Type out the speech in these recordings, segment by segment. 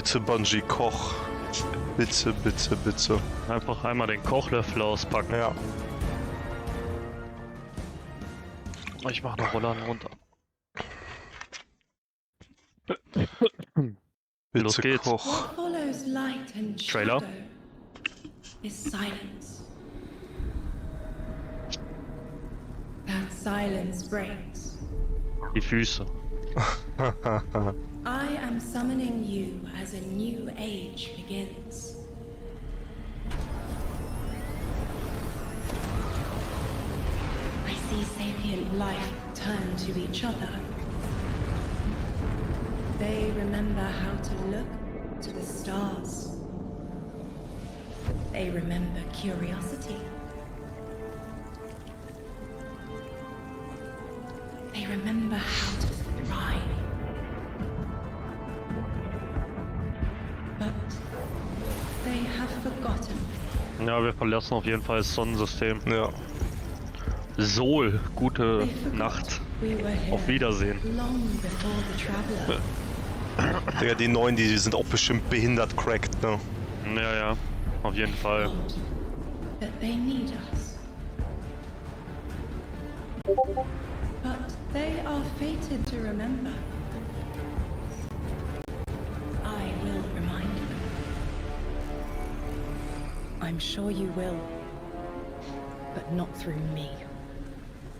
Bitte, Bungie, koch. Bitte, bitte, bitte. Einfach einmal den Kochlöffel auspacken. Ja. Ich mach noch Rollern runter. Los Bitte, geht's. koch. What follows light and Trailer. shadow is silence. That silence breaks. Die Füße. I am summoning you as a new age begins. I see sapient life turn to each other. They remember how to look to the stars. They remember curiosity. They remember how to thrive. But they have forgotten. Ja, wir verlassen auf jeden Fall das Sonnensystem. Ja. Sol, gute They forgot Nacht. we were here Auf Wiedersehen. long before the traveler. Digga, die Neuen, die sind auch bestimmt behindert cracked, ne? Ja, ja, auf jeden Fall. Forgot that they need us. But they are fated to remember. I will remind them. I'm sure you will. But not through me.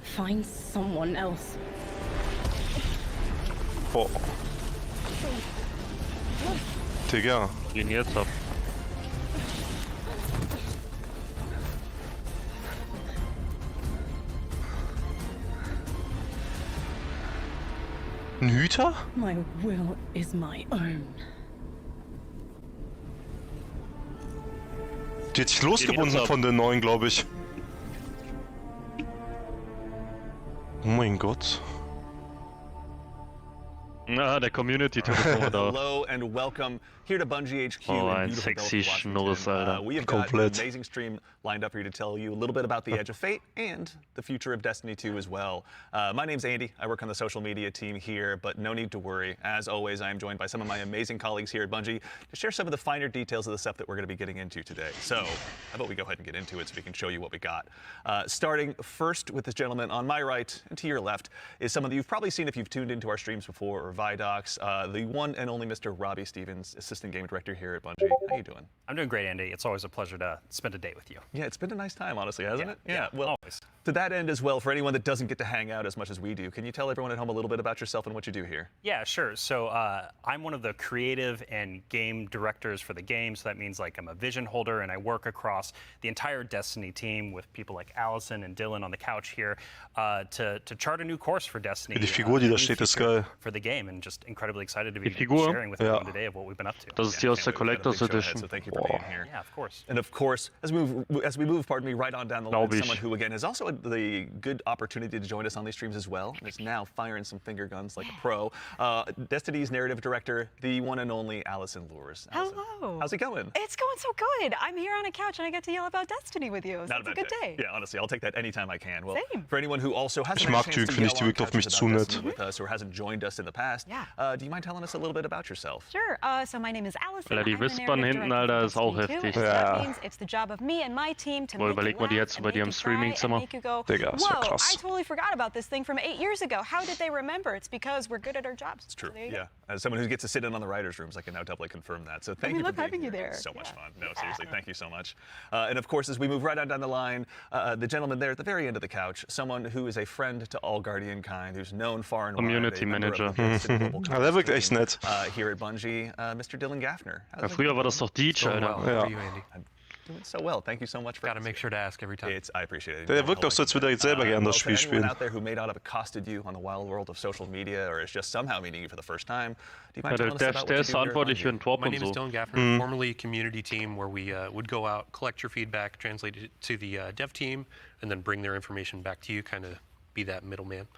Find someone else. Oh. Digga. Gehen jetzt ab. Ein Hüter? My will is my own. Die hat sich losgebunden jetzt ab. von den Neuen, glaube ich. Oh mein Gott. Ah, der Community-Telefon da. Hello and welcome here to Bungie HQ Oh, in ein beautiful sexy Dothan, Schnurres, Washington. Alter. We have got an Komplett. amazing stream lined up for you to tell you a little bit about the Edge of Fate and the future of Destiny 2 as well. My name's Andy. I work on the social media team here, but no need to worry. As always, I am joined by some of my amazing colleagues here at Bungie to share some of the finer details of the stuff that we're going to be getting into today. So, how about we go ahead and get into it so we can show you what we got. Starting first with this gentleman on my right and to your left is someone that you've probably seen if you've tuned into our streams before or Vidocs, the one and only Mr. Robbie Stevens, Assistant Game Director here at Bungie. How you doing? I'm doing great, Andy. It's always a pleasure to spend a day with you. Yeah, it's been a nice time, honestly, hasn't it? Well, always. to that end as well, for anyone that doesn't get to hang out as much as we do, can you tell everyone at home a little bit about yourself and what you do here? Yeah, sure. So I'm one of the creative and game directors for the game. So that means like I'm a vision holder and I work across the entire Destiny team with people like Allison and Dylan on the couch here to chart a new course for Destiny. Die Figur, die da a new steht, ist future geil. For the game, and just incredibly excited to be Die Figur? sharing with everyone today of what we've been up to. Das ist die aus der Collectors We've got a big show ahead, Edition. So thank you for being here. Yeah, of course. And of course, as we move, pardon me, right on down the line, Glaub ich. someone who again has also had the good opportunity to join us on these streams as well, and is now firing some finger guns like a pro. Destiny's narrative director, the one and only Allison Lures. Allison, Hello. how's it going? It's going so good. I'm here on a couch and I get to yell about Destiny with you. So Not it's a bad good day. Yeah, honestly, I'll take that anytime I can. Well, Same. for anyone who also hasn't Ich had a mag chance Typ, to finde ich, yell die on wirkt auf couches mich about zu nett. Destiny with us or hasn't joined us in the past, Yeah. do you mind telling us a little bit about yourself? Sure. So my name is Allison. Alter, die I'm the Wispern narrative hinten, director Alter, for ist auch Destiny 2, heftig. and so Ja. that means it's the job of me and my team to Boah, make überleg you mal die laugh jetzt and bei dir make im you cry Streamingzimmer. and make you go, Digga, ist ja whoa, krass. I totally forgot about this thing from 8 years ago. How did they remember? It's because we're good at our jobs. It's true. So there you Yeah. go. As someone who gets to sit in on the writers' rooms, I can now doubly confirm that. So thank we you for love being having you here. there. It's so much Yeah. fun. No, seriously, thank you so much. And of course, as we move right on down the line, the gentleman there at the very end of the couch, someone who is a friend to all Guardian kind, who's known far and wide. Community a member of Manager. the Destiny Global Ja, der wirkt team, echt nett. Here at Bungie, Mr. Dylan Gaffner. How's Ja, it früher going? war das doch Deej, Doing Alter. well. How Ja. are you, Andy? I'm doing so well. Thank you so much for Got to make sure to ask every time. I appreciate it. Der wirkt auch so, als würde er jetzt selber gerne das Spiel Well, to anyone spielen. out there who may not have accosted you on the wild world of social media or is just somehow meeting you for the first time, do you mind Ja, telling us der about what der you ist do here at verantwortlich für Bungie? den Twop My und name is so. Dylan Gaffner, formerly community team, where we would go out, collect your feedback, translate it to the dev team, and then bring their information back to you, kind of be that middleman.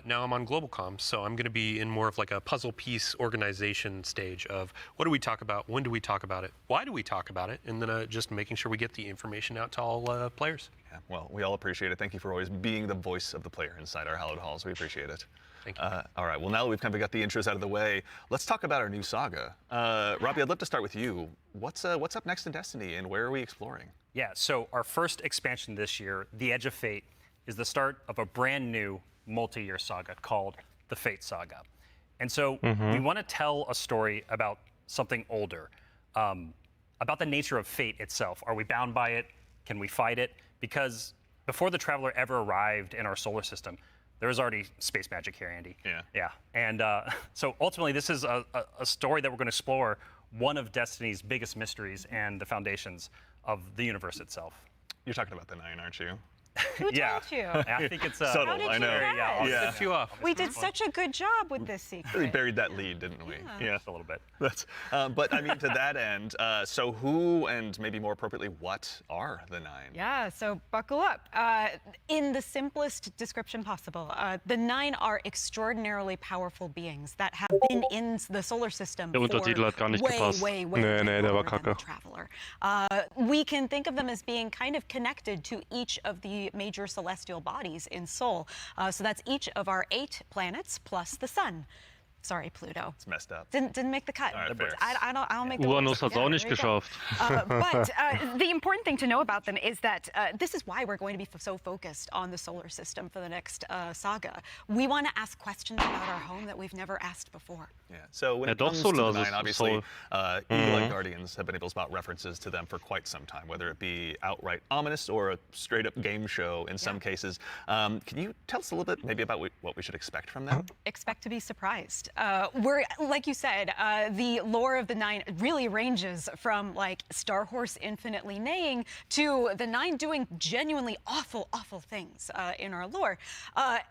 Now I'm on global comms, so I'm going to be in more of like a puzzle piece organization stage of what do we talk about, when do we talk about it, why do we talk about it, and then just making sure we get the information out to all players. Yeah, well, we all appreciate it. Thank you for always being the voice of the player inside our hallowed halls. We appreciate it. Thank you. All right, well, now that we've kind of got the intros out of the way, let's talk about our new saga. Robbie, I'd love to start with you. What's up next in Destiny, and where are we exploring? Yeah, so our first expansion this year, The Edge of Fate, is the start of a brand new multi-year saga called the Fate Saga. And so we want to tell a story about something older, about the nature of fate itself. Are we bound by it? Can we fight it? Because before the Traveler ever arrived in our solar system, there was already space magic here, Andy. Yeah. Yeah. And so ultimately, this is a story that we're going to explore one of Destiny's biggest mysteries and the foundations of the universe itself. You're talking about the 9, aren't you? Who Yeah. told you? I think it's Subtle, How did I you know. guess? Yeah. A few off. We did such a good job with this Really secret. buried that lead, didn't we? Yeah. just a little bit. That's, but I mean, to that end, so who, and maybe more appropriately, what are the 9? Yeah, so buckle up. In the simplest description possible, the 9 are extraordinarily powerful beings that have been in the solar system Der Untertitel hat gar nicht way, gepasst. way, way, Nee, way nee, der war longer than kacke. the Traveler. We can think of them as being kind of connected to each of the major celestial bodies in Sol. So that's each of our 8 planets plus the sun. Sorry, Pluto. It's messed up. Didn't make the cut. All right, fair. I'll make the Uranus list. hat's auch Yeah, nicht there you go. geschafft. But the important thing to know about them is that this is why we're going to be so focused on the solar system for the next saga. We want to ask questions about our home that we've never asked before. Yeah. So when Ja, it doch, comes to the Solar 9, ist obviously, Sol. Eagle and Guardians have been able to spot references to them for quite some time, whether it be outright ominous or a straight-up game show in some cases. Can you tell us a little bit maybe about what we should expect from them? Expect to be surprised. We're, like you said, the lore of the 9 really ranges from like Star Horse infinitely neighing to the 9 doing genuinely awful, awful things in our lore.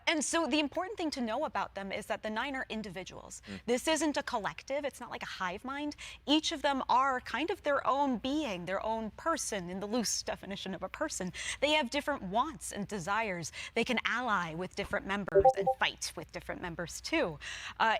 And so the important thing to know about them is that the 9 are individuals. This isn't a collective. It's not like a hive mind. Each of them are kind of their own being, their own person in the loose definition of a person. They have different wants and desires. They can ally with different members and fight with different members too.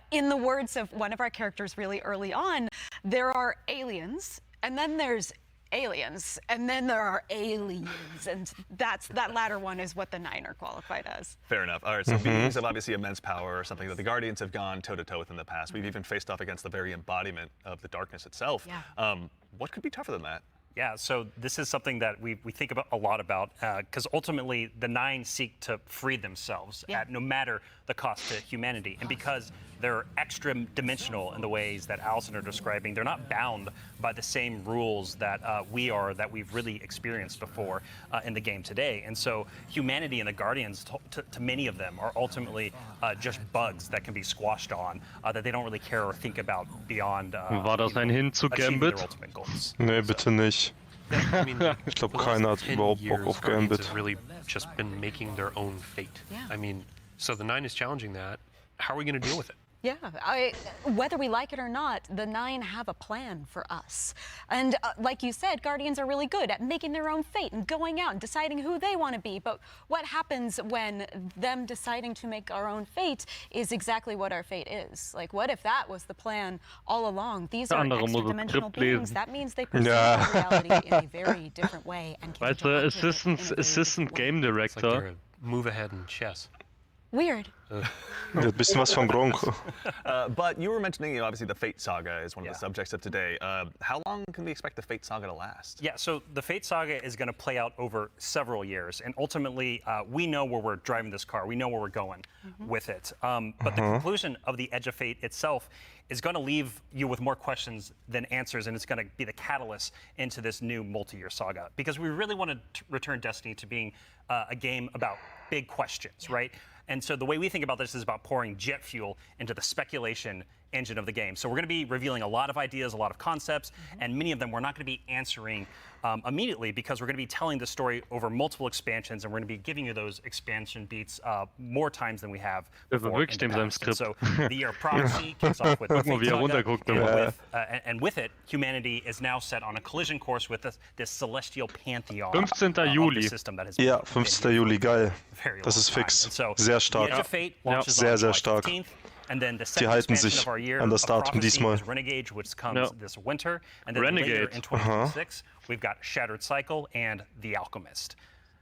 In the words of one of our characters really early on, there are aliens, and then there's aliens, and then there are aliens, and that latter one is what the 9 are qualified as. Fair enough. All right, so beings have obviously immense power, something that the Guardians have gone toe-to-toe with in the past. We've even faced off against the very embodiment of the darkness itself. Yeah. What could be tougher than that? Yeah, so this is something that we think about a lot about, because ultimately the 9 seek to free themselves at no matter the cost to humanity. And because they're extra dimensional in the ways that Allison are describing, they're not bound by the same rules that we are, that we've really experienced before in the game today. And so humanity and the Guardians, to many of them, are ultimately just bugs that can be squashed on, that they don't really care or think about beyond War das ein Hint zu achieving their Gambit? ultimate goals. Nee, bitte nicht. I mean, Ich glaube, the last keiner hat 10 überhaupt Bock years, auf Guardians Gambit. have really just been making their own fate. Yeah. I mean, so the 9 is challenging that. How are we going to deal with it? Yeah, whether we like it or not, the 9 have a plan for us. And like you said, Guardians are really good at making their own fate and going out and deciding who they want to be. But what happens when them deciding to make our own fate is exactly what our fate is? Like, what if that was the plan all along? These are andere muss das extra-dimensional Skript beings. lesen. That means they perceive Ja. reality in a very different way and can Weißt du, interact with it in a very Assistant different way. Game It's like Director. they're a move ahead in chess. Weird. Ein bisschen was von Gronk. But you were mentioning, obviously, the Fate Saga is one of Yeah. the subjects of today. How long can we expect the Fate Saga to last? Yeah, so the Fate Saga is going to play out over several years, and ultimately, we know where we're driving this car. We know where we're going with it. But the conclusion of the Edge of Fate itself is going to leave you with more questions than answers, and it's going to be the catalyst into this new multi-year saga. Because we really want to return Destiny to being a game about big questions, right? And so the way we think about this is about pouring jet fuel into the speculation engine of the game. So we're going to be revealing a lot of ideas, a lot of concepts, and many of them we're not going to be answering immediately because we're going to be telling the story over multiple expansions, and we're going to be giving you those expansion beats more times than we have before. wirklich in the dem past. And so Skript. the year of prophecy kicks off with the Guck mal, wie Fate runterguckt Saga, immer. and with it, humanity is now set on a collision course with this celestial pantheon 15. of the Juli. system that has been Ja, been 15. here Juli, geil. for a very Das long ist time. fix. And so Sehr stark. The Edge of Fate Ja. launches Sehr, on sehr July stark. 15th. And then the Die second halten expansion sich of our year an das of Datum prophecy diesmal. is Renegade, which comes Ja. this winter. And then Renegade. later in 2026, we've got Shattered Cycle and The Alchemist.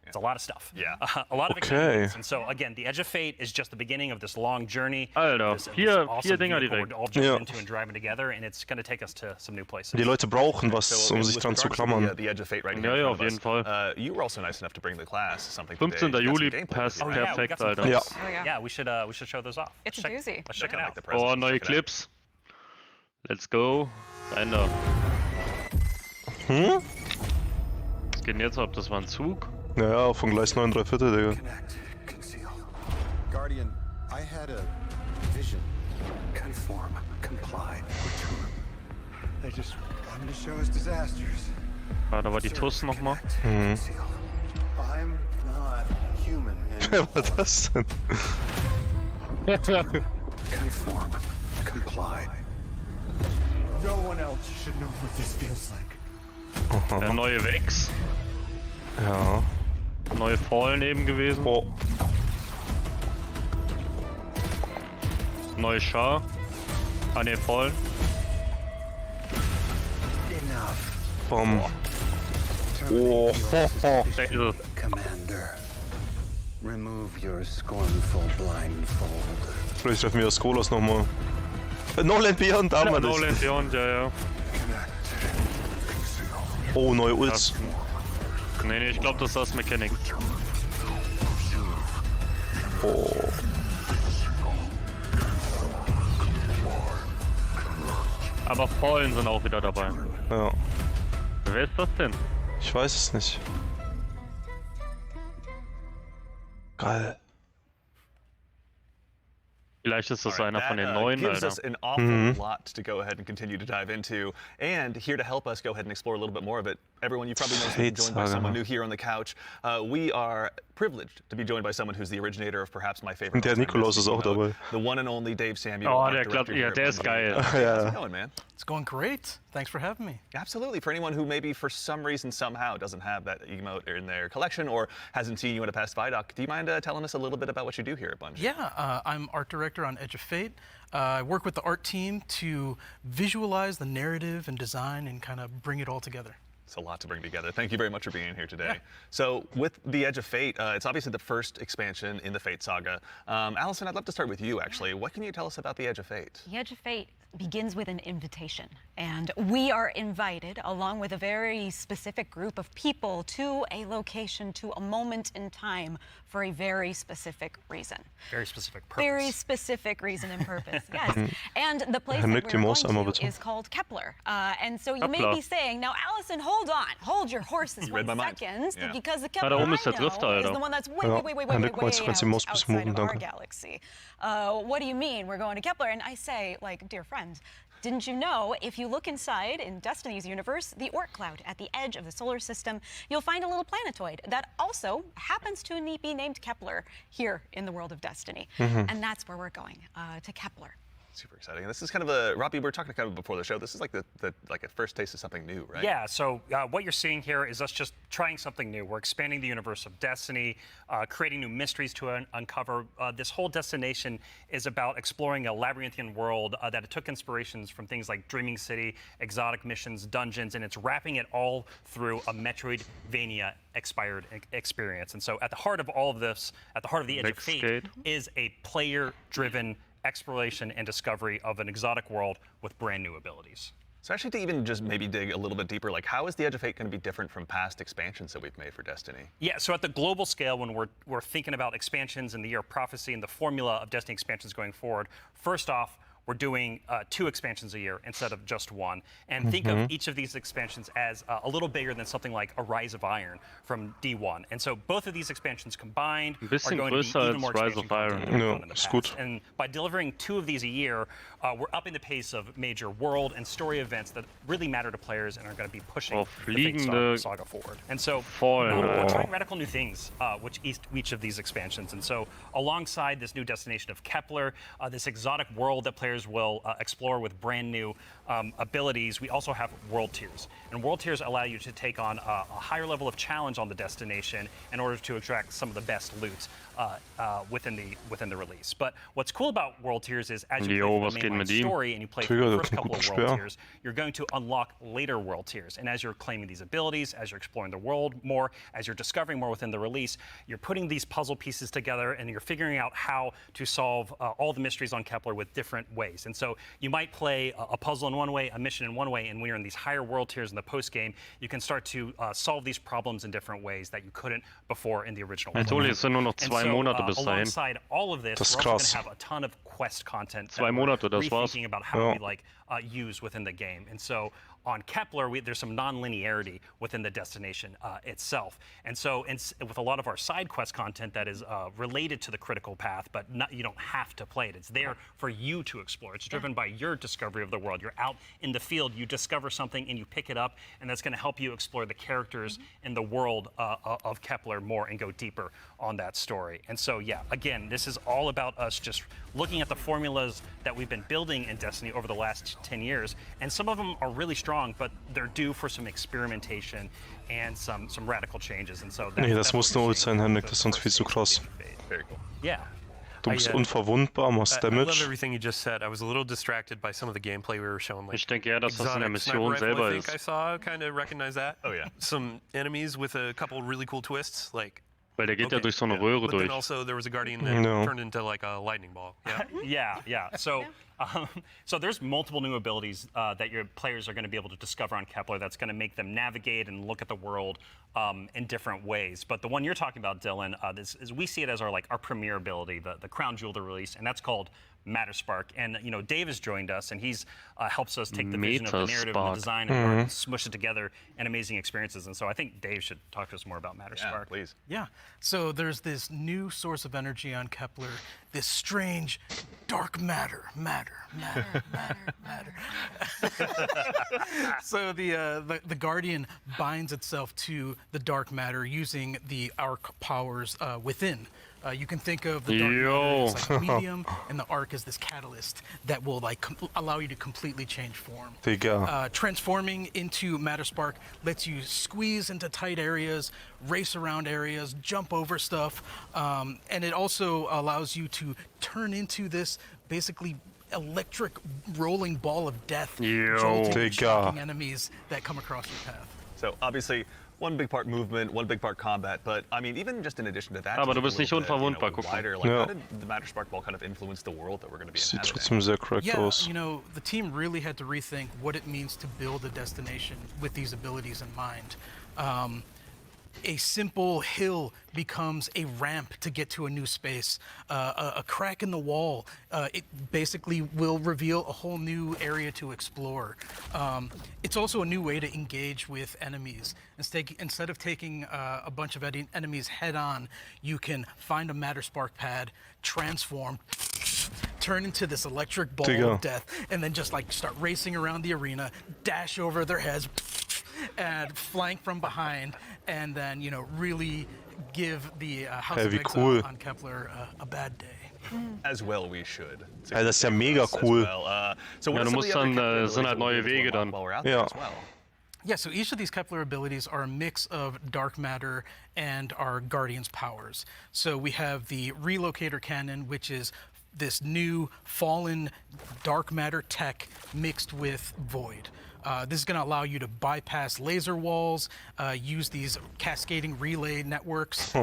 It's a lot of stuff. Yeah. A lot of Okay. excitement. And so again, the Edge of Fate is just the beginning of this long journey. Alter, This vier awesome Dinger vehicle direkt. we're all jumping Ja. into and driving together, and it's going to take us to some new places. Die Leute brauchen was, So, um sich with dran zu regards to klammern. the Edge of Fate right Ja, here in ja, front auf of jeden us, Fall. you were also nice enough to bring the class something today. 15. You got some Juli gameplay passt with you, Oh, right? yeah, we got perfekt, some Alter. clips. Oh, yeah. Yeah, we should show those off. It's a Check- doozy. Let's check it I out. like the presents. Oh, neue Check it out. Clips. Let's go. Ende. Was geht denn jetzt ab? Das war ein Zug? Ja, von Gleis 9 3/4, Digga. Connect, conceal. Guardian, I had a vision. Conform, comply, return. They just wanted to show us disasters. Ah, da war die TUS nochmal. Connect, conceal. I'm not human Wer anymore. war das denn? Conform, comply. No one else should know what this feels like. Der neue Vex. Ja. Neue Fallen eben gewesen. Oh, Neue Char. Ah, ne, Fallen. Enough. bam. Oh, Da ist es. Commander, remove your scornful blindfold. Vielleicht treffen wir das Skolas nochmal. No Land Beyond, da haben wir No das. Land Beyond, ja, ja. Oh, neue Ults. Nee, ich glaube, das ist das Mechanic. Oh. Aber Fallen sind auch wieder dabei. Ja. Wer ist das denn? Ich weiß es nicht. Geil. Vielleicht ist das All right, einer von den that, neuen, gives Alter. us an awful lot to go ahead and continue to dive into. And here to help us go ahead and explore a little bit more of it, everyone, you probably know we've been joined by Fate someone Saga. new here on the couch. We are privileged to be joined by someone who's the originator of perhaps my favorite. Und der all-time Nikolaus ist Disney auch mode, dabei. The one and only Dave Samuel. Oh, art der director klappt, here ja, at der ist Bungie. geil. How's Ja. it going, man? It's going great. Thanks for having me. Absolutely. For anyone who maybe for some reason somehow doesn't have that emote in their collection or hasn't seen you in a past Vidoc, do you mind telling us a little bit about what you do here at Bungie? Yeah, I'm art director on Edge of Fate. I work with the art team to visualize the narrative and design and kind of bring it all together. It's a lot to bring together. Thank you very much for being here today. Yeah. So, with the Edge of Fate, it's obviously the first expansion in the Fate saga. Allison, I'd love to start with you, actually. What can you tell us about the Edge of Fate? The Edge of Fate begins with an invitation, and we are invited, along with a very specific group of people, to a location, to a moment in time, for a very specific reason. Very specific purpose. Very specific reason and purpose, yes. And the place Nick, that die we're Maus einmal going to bitte. is called Kepler. And so you may Kepler. be saying, now, Allison, hold on, hold your horses You read my 1 mind. second, Yeah. because the da Kepler oben ist der I know Drifter, is Alter. the one that's way, Ja, way, way, way, way, Herr way, Nick, meinst du, way kannst die Maus ein out, bisschen outside moven, of our danke. galaxy. What do you mean we're going to Kepler? And I say, like, dear friend, didn't you know if you look inside in Destiny's universe, the Oort cloud at the edge of the solar system, you'll find a little planetoid that also happens to be named Kepler here in the world of Destiny. And that's where we're going, to Kepler. Super exciting. This is kind of a, Robbie, we were talking kind of before the show. This is like like a first taste of something new, right? Yeah, so what you're seeing here is us just trying something new. We're expanding the universe of Destiny, creating new mysteries to uncover. This whole destination is about exploring a labyrinthian world that took inspirations from things like Dreaming City, exotic missions, dungeons, and it's wrapping it all through a Metroidvania expired experience. And so at the heart of all of this, at the heart of the Edge of Fate, Nextgate. is a player-driven exploration and discovery of an exotic world with brand new abilities. So actually to even just maybe dig a little bit deeper, like how is the Edge of Fate going to be different from past expansions that we've made for Destiny? Yeah, so at the global scale, when we're thinking about expansions in the Year of Prophecy and the formula of Destiny expansions going forward, first off, we're doing 2 expansions a year instead of just 1. And think of each of these expansions as a little bigger than something like a Rise of Iron from D1. And so both of these expansions combined are bisschen going to be größer even more als Rise expansion of Iron. content than we've Ja, done in the ist past. gut. And by delivering 2 of these a year, we're upping the pace of major world and story events that really matter to players and are going to be pushing the Fate fliegende saga forward. And so Fallen. we're trying radical new things, each of these expansions. And so alongside this new destination of Kepler, this exotic world that players will explore with brand new abilities, we also have world tiers. And world tiers allow you to take on a higher level of challenge on the destination in order to extract some of the best loot within the release. But what's cool about world tiers is as you play was through geht the mit mainline ihm? story and you play Trigger, through the das first ist ein couple of gutes world Speer. tiers, you're going to unlock later world tiers. And as you're claiming these abilities, as you're exploring the world more, as you're discovering more within the release, you're putting these puzzle pieces together and you're figuring out how to solve all the mysteries on Kepler with different ways. And so you might play a puzzle in one way, a mission in one way, and when you're in these higher world tiers in the post game, you can start to solve these problems in different ways that you couldn't before in the original. Natürlich, es sind nur noch And 2 so, Monate bis dahin. alongside all of this, Das ist we're also krass. going to have a ton of quest content that 2 we're Monate, das war's. rethinking about how Ja. we like use within the game. And so on Kepler, there's some non-linearity within the destination itself. And so with a lot of our side quest content that is related to the critical path, but you don't have to play it. It's there for you to explore. It's driven by your discovery of the world. You're out in the field, you discover something and you pick it up, and that's going to help you explore the characters in the world of Kepler more and go deeper on that story. And so, yeah, again, this is all about us just looking at the formulas that we've been building in Destiny over the last 10 years. And some of them are really strong, but they're due for some experimentation and some radical changes. And so Nee, das that's muss what eine we're Ult seeing sein, Henrik, with das ist the sonst viel zu first krass. season of Fate. Very cool. Yeah. Du bist I unverwundbar, machst I love Damage. everything you just said. I was a little distracted by some of the gameplay we were showing. Like Ich denke eher, dass das in der exotic Mission sniper rifle, selber I think I ist. saw, kind of recognize that. Oh, yeah. Some enemies with a couple really cool twists, like. Weil der geht ja Okay, durch so eine yeah. Röhre But durch. then also there was a guardian that No. turned into like a lightning ball. Yeah. Yeah. So there's multiple new abilities that your players are going to be able to discover on Kepler that's going to make them navigate and look at the world in different ways. But the one you're talking about, Dylan, we see it as our premier ability, the crown jewel to release, and that's called Matter Spark. And Dave has joined us, and he's helps us take the vision of the narrative and the design and smush it together in amazing experiences. And so I think Dave should talk to us more about Matter Yeah, Spark. please. Yeah. So there's this new source of energy on Kepler, this strange dark matter. So the Guardian binds itself to the dark matter using the arc powers within. You can think of the dark matter as like medium, and the arc is this catalyst that will allow you to completely change form. Digga. Transforming into Matter Spark lets you squeeze into tight areas, race around areas, jump over stuff, and it also allows you to turn into this basically electric rolling ball of death, jolting and shocking enemies that come across your path. So obviously, one big part movement, one big part combat, but I mean, even just in addition to that, Aber just du bist a nicht little bit, unverwundbar, guck mal. wider, like, Ja. how did the Matter Spark Ball kind of influence the world that we're going to be Sieht inhabiting? trotzdem sehr korrekt Yeah, aus. the team really had to rethink what it means to build a destination with these abilities in mind. A simple hill becomes a ramp to get to a new space. A crack in the wall, it basically will reveal a whole new area to explore. It's also a new way to engage with enemies. Instead of taking a bunch of enemies head on, you can find a Matter Spark pad, transform, turn into this electric ball Digga. of death, and then just start racing around the arena, dash over their heads, and flank from behind, and then really give the House of wie Exile cool. on Kepler a bad day. As well we should. Ja, das ist ja mega As cool. well. So what Ja, are du some of musst the other dann, Kepler sind halt abilities neue that we Wege can dann. while we're out there Ja. as well? Yeah, so each of these Kepler abilities are a mix of dark matter and our Guardian's powers. So we have the Relocator Cannon, which is this new fallen dark matter tech mixed with void. This is going to allow you to bypass laser walls, use these cascading relay networks,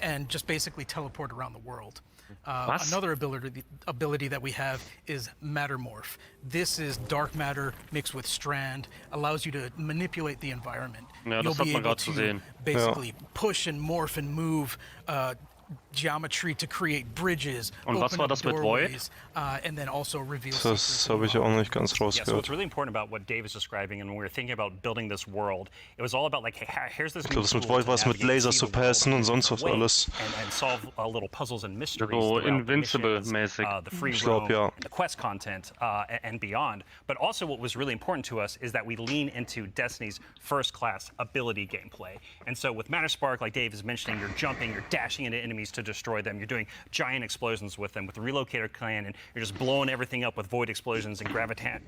and just basically teleport around the world. Another ability that we have is Mattermorph. This is dark matter mixed with strand, allows you to manipulate the environment. Ja, You'll das hat be man able gerade to gesehen. basically push and morph and move geometry to create bridges, Und was open war up das mit Void? doorways, and then also reveal Das secrets habe ich auch involved. nicht ganz Yeah, so rausgehört. what's really important about what Dave is describing, and when we were thinking about building this world, it was all about like, hey, here's this Ich glaube, das mit tool Void to war es mit navigate, Lasers see zu the world passen und sonst was way, alles. and solve little puzzles and mysteries. So throughout the Invincible-mäßig. missions, the free Ich glaub, roam, ja. and the quest content, and beyond. But also, what was really important to us is that we lean into Destiny's first-class ability gameplay. And so, with Matterspark, like Dave is mentioning, you're jumping, you're dashing into enemies to destroy them, you're doing giant explosions with them. With the Relocator Clan, and you're just blowing everything up with void explosions and graviton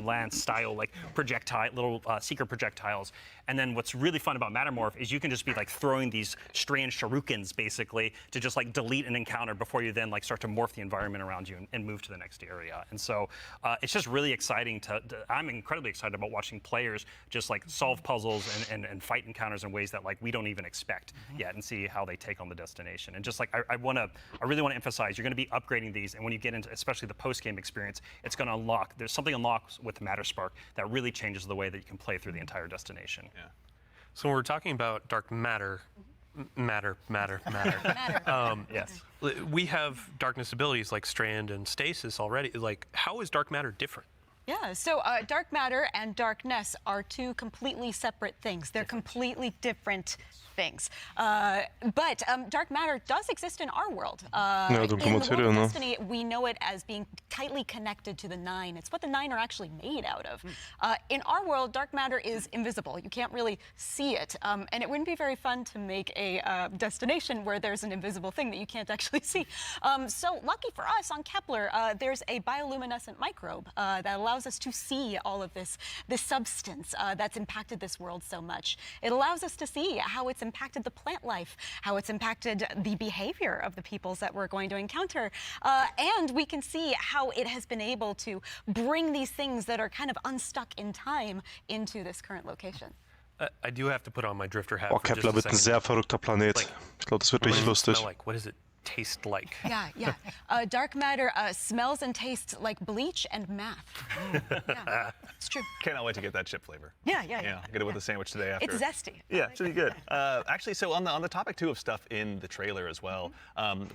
lance style, like projectile, little seeker projectiles. And then what's really fun about Mattermorph is you can just be like throwing these strange shurikens basically to just like delete an encounter before you then like start to morph the environment around you and move to the next area. And so it's just really exciting I'm incredibly excited about watching players just like solve puzzles and fight encounters in ways that like we don't even expect yet, and see how they take on the destination. And just like I really want to emphasize, you're going to be upgrading these, and when you get into especially the post-game experience, it's going to unlock, there's something unlocks with Matterspark that really changes the way that you can play through the entire destination. Yeah. So when we're talking about dark matter, Yes. we have darkness abilities like Strand and Stasis already. Like, how is dark matter different? Yeah, so dark matter and darkness are two completely separate things. They're completely different things. But dark matter does exist in our world. Ja, dunkle in the Materie, world of ne? Destiny, we know it as being tightly connected to the Nine. It's what the Nine are actually made out of. In our world, dark matter is invisible. You can't really see it. And it wouldn't be very fun to make a destination where there's an invisible thing that you can't actually see. So lucky for us on Kepler, there's a bioluminescent microbe that allows us to see all of this substance that's impacted this world so much. It allows us to see how it's impacted the plant life, how it's impacted the behavior of the peoples that we're going to encounter. And we can see how it has been able to bring these things that are kind of unstuck in time into this current location. I do have to put on my drifter hat. Oh, for just Kepler a wird ein second. sehr verrückter Planet. Ich glaube, das wird What richtig does it lustig. smell like? What does it taste like? Yeah. Dark matter smells and tastes like bleach and math. Yeah, it's true. Cannot wait to get that chip flavor. Yeah. Get it with a sandwich today after. It's zesty. Yeah, it should be good. Actually, so on the topic too of stuff in the trailer as well,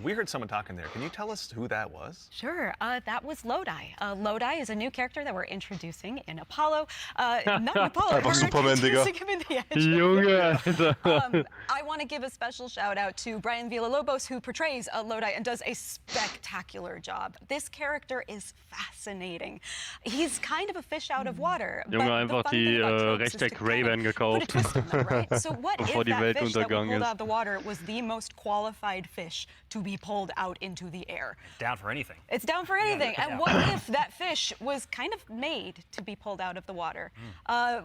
we heard someone talking there. Can you tell us who that was? Sure, that was Lodi. Lodi is a new character that we're introducing in Apollo. Not in Apollo, Einfach we're Superman, Digga. introducing him in the Edge. Junge, Alter. I want to give a special shout out to Brian Villalobos, who portrays Lodi and does a spectacular job. This character is fascinating. He's kind of a fish out of water. Junge, but the einfach fun die thing about tropes is to Rechteck kind of Ray-Ban put a gekauft. twist on them, right? So what Bevor if die that Welt fish that we untergegangen pulled ist. out of the water was the most qualified fish to be pulled out into the air? Down for anything. It's down for anything. And what if that fish was kind of made to be pulled out of the water? I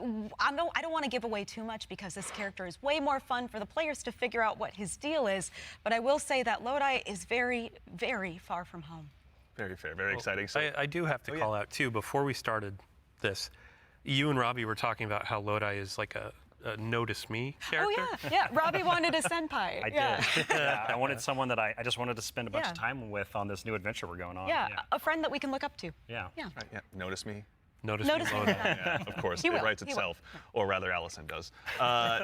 don't want to give away too much because this character is way more fun for the players to figure out what his deal is. But I will say that Lodi is very, very far from home. Very fair, very exciting. So, I do have to call out too, before we started this, you and Robbie were talking about how Lodi is like a notice me character. Oh yeah. Robbie wanted a senpai. I did. Yeah, I wanted someone that I just wanted to spend a bunch Yeah. of time with on this new adventure we're going on. Yeah, a friend that we can look up to. Yeah. right, yeah, notice me. Notice Notice me me. Lodi. Yeah, of course, He it will, writes he will. itself, or rather, Allison does.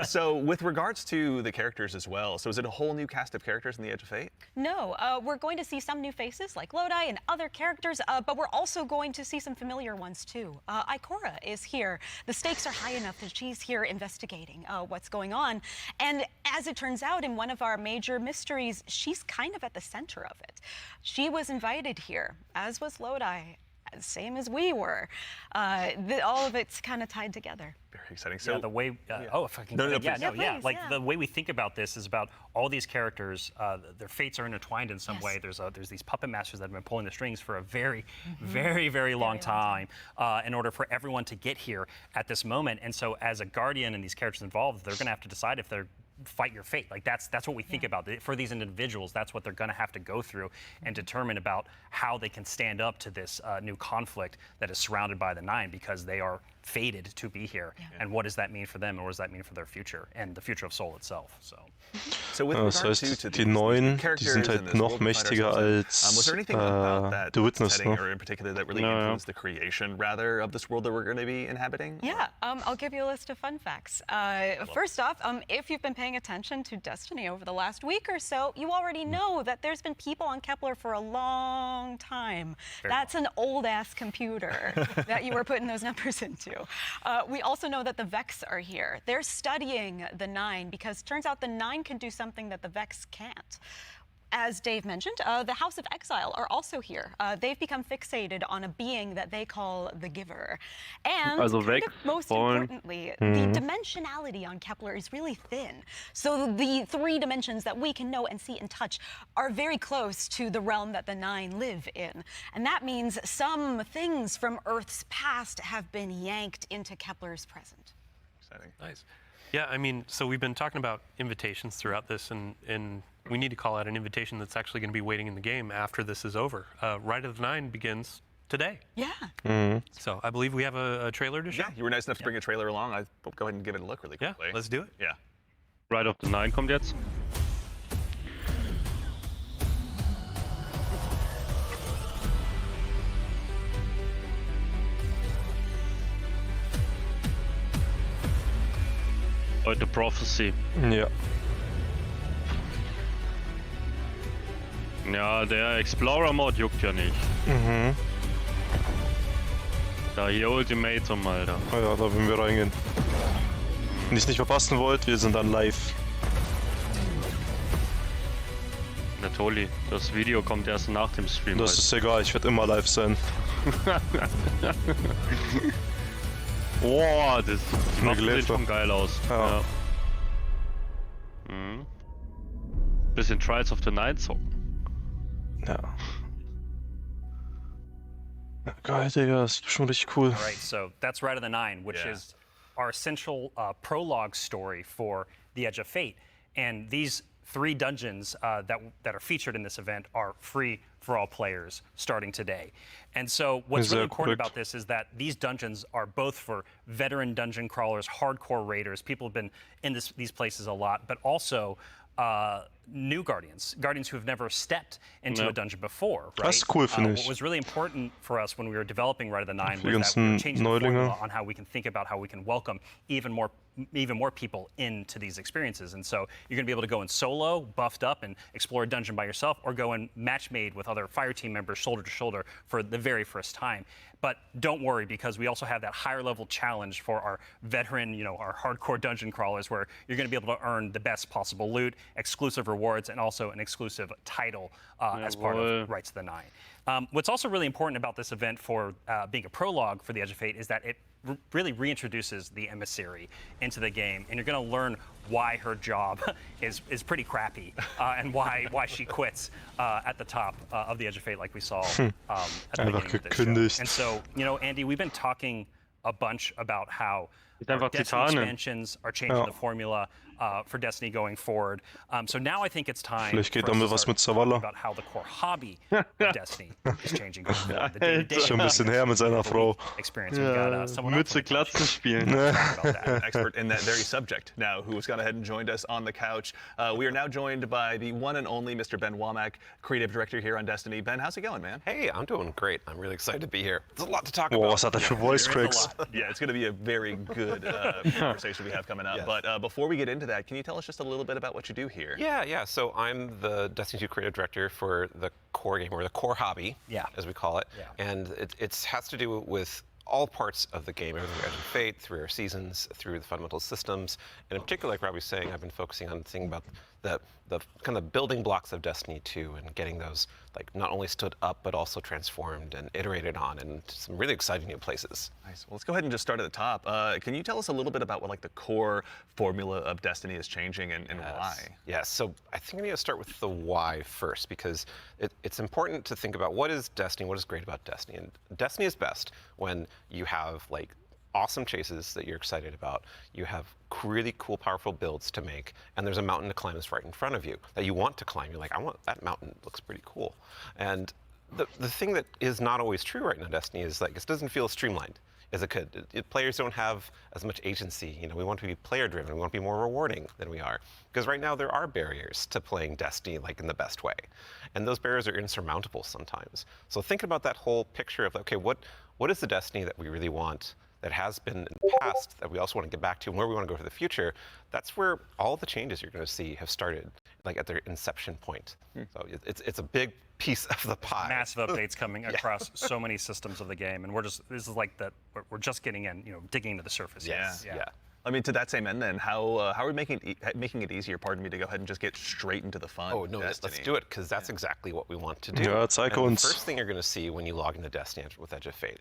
So, with regards to the characters as well, so is it a whole new cast of characters in the Edge of Fate? No, we're going to see some new faces like Lodi and other characters, but we're also going to see some familiar ones too. Ikora is here. The stakes are high enough that she's here investigating what's going on. And as it turns out, in one of our major mysteries, she's kind of at the center of it. She was invited here, as was Lodi. Same as we were. All of it's kind of tied together. Very exciting. So, Yeah, the way. If I can. No, go ahead. please. Yeah, please, Like yeah. the way we think about this is about all these characters. Their fates are intertwined in some Yes. way. There's these puppet masters that have been pulling the strings for a very, very long time in order for everyone to get here at this moment. And so, as a guardian and these characters involved, they're going to have to decide if they're fight your fate. Like that's what we think about. For these individuals, that's what they're going to have to go through and determine about how they can stand up to this new conflict that is surrounded by the Nine, because they are fated to be here, and what does that mean for them, and what does that mean for their future and the future of Soul itself? So with Das regard heißt, to die these Neuen, die characters sind in halt this noch World of mächtiger Fighter system, was als there anything about that The Witness, setting, ne? or in particular, that really No, yeah. influenced the creation, rather, of this world that we're going to be inhabiting? Yeah, I'll give you a list of fun facts. First off, if you've been paying attention to Destiny over the last week or so, you already know that there's been people on Kepler for a long time. That's an old-ass computer that you were putting those numbers into. We also know that the Vex are here. They're studying the Nine because turns out the Nine can do something that the Vex can't. As Dave mentioned, the House of Exile are also here. They've become fixated on a being that they call the Giver. And Also kind Vex of most wollen. importantly, the dimensionality on Kepler is really thin. So the 3 dimensions that we can know and see and touch are very close to the realm that the Nine live in. And that means some things from Earth's past have been yanked into Kepler's present. Exciting. Nice. Yeah, I mean, so we've been talking about invitations throughout this, and we need to call out an invitation that's actually going to be waiting in the game after this is over. Ride of the Nine begins today. Yeah. So I believe we have a trailer to show. Yeah, you were nice enough to bring a trailer along. I'll go ahead and give it a look really Yeah, quickly. let's do it. Yeah. Ride of the Nine kommt jetzt. The Prophecy. Ja. Ja, der Explorer-Mod juckt ja nicht. Da hier Ultimatum, Alter. Ah ja, da werden wir reingehen. Wenn ihr es nicht verpassen wollt, wir sind dann live. Na Toli, das Video kommt erst nach dem Stream. Das ist egal, ich werde immer live sein. Boah, das macht gelebt, sieht schon geil aus. Ja. Mhm. Bisschen Trials of the Night zocken. Ja. Ja, geil, Digga, das ist schon richtig cool. All right, so that's Ride of the Nine, which Yeah. is our essential prologue story for The Edge of Fate. And these 3 dungeons that are featured in this event are free for all players starting today. And so what's really Sehr important korrekt. about this is that these dungeons are both for veteran dungeon crawlers, hardcore raiders, people who've been in these places a lot, but also new Guardians who have never stepped into Ja. a dungeon before, right? Das ist cool, finde ich. What was really important for us when we were developing Ride of the Nine Für die was that we were ganzen changing the Neulinge. formula on how we can think about how we can welcome even more people into these experiences. And so you're going to be able to go in solo, buffed up, and explore a dungeon by yourself, or go in match made with other fire team members shoulder to shoulder for the very first time. But don't worry, because we also have that higher level challenge for our veteran, our hardcore dungeon crawlers, where you're going to be able to earn the best possible loot, exclusive rewards, and also an exclusive title as part of Rights of the Nine. What's also really important about this event for being a prologue for The Edge of Fate is that it really reintroduces the emissary into the game, and you're going to learn why her job is pretty crappy and why she quits at the top of The Edge of Fate, like we saw at the beginning of this show. gekündigt. And so, Andy, we've been talking a bunch about how einfach Destiny Titanen. expansions are changing the formula for Destiny going forward. So now I think it's time Vielleicht geht for us damit to was start mit Zavala. talking about how the core hobby of Destiny is changing going forward. The day-to-day Schon ein bisschen her mit seiner Frau. experience. We've got someone else Mütze on the couch Glatze spielen. to talk about that. An expert in that very subject now, who has gone ahead and joined us on the couch. We are now joined by the one and only Mr. Ben Womack, creative director here on Destiny. Ben, how's it going, man? Hey, I'm doing great. I'm really excited to be here. There's a lot to talk Boah, about. was hat er für Voice Cracks? Yeah, it's going to be a very good conversation we have coming up. Yes. But before we get into that, can you tell us just a little bit about what you do here? Yeah. So I'm the Destiny 2 creative director for the core game, or the core hobby, as we call it. Yeah. And it has to do with all parts of the game, everything from Edge of Fate, through our seasons, through the fundamental systems. And in particular, like Rob was saying, I've been focusing on thinking about the kind of building blocks of Destiny 2 and getting those like not only stood up, but also transformed and iterated on in some really exciting new places. Nice. Well, let's go ahead and just start at the top. Can you tell us a little bit about what like the core formula of Destiny is changing and why? Yes, so I think we need to start with the why first, because it's important to think about what is Destiny, what is great about Destiny. And Destiny is best when you have like awesome chases that you're excited about, you have really cool, powerful builds to make, and there's a mountain to climb that's right in front of you that you want to climb. You're like, I want that mountain, it looks pretty cool. And the thing that is not always true right now in Destiny is like it doesn't feel streamlined. as it could. Players don't have as much agency. We want to be player-driven. We want to be more rewarding than we are. Because right now there are barriers to playing Destiny like in the best way. And those barriers are insurmountable sometimes. So think about that whole picture of, okay, what is the Destiny that we really want, that has been in the past, that we also want to get back to, and where we want to go for the future? That's where all the changes you're going to see have started, like at their inception point. So it's a big piece of the pie. Massive updates coming across so many systems of the game, and this is like that. We're just getting in, digging into the surface. Yeah. Yeah. I mean, to that same end, then, how are we making it easier? Pardon me, to go ahead and just get straight into the fun. Oh no, let's do it, because that's exactly what we want to do. Ja, zeig And uns. the first thing you're going to see when you log into Destiny with Edge of Fate,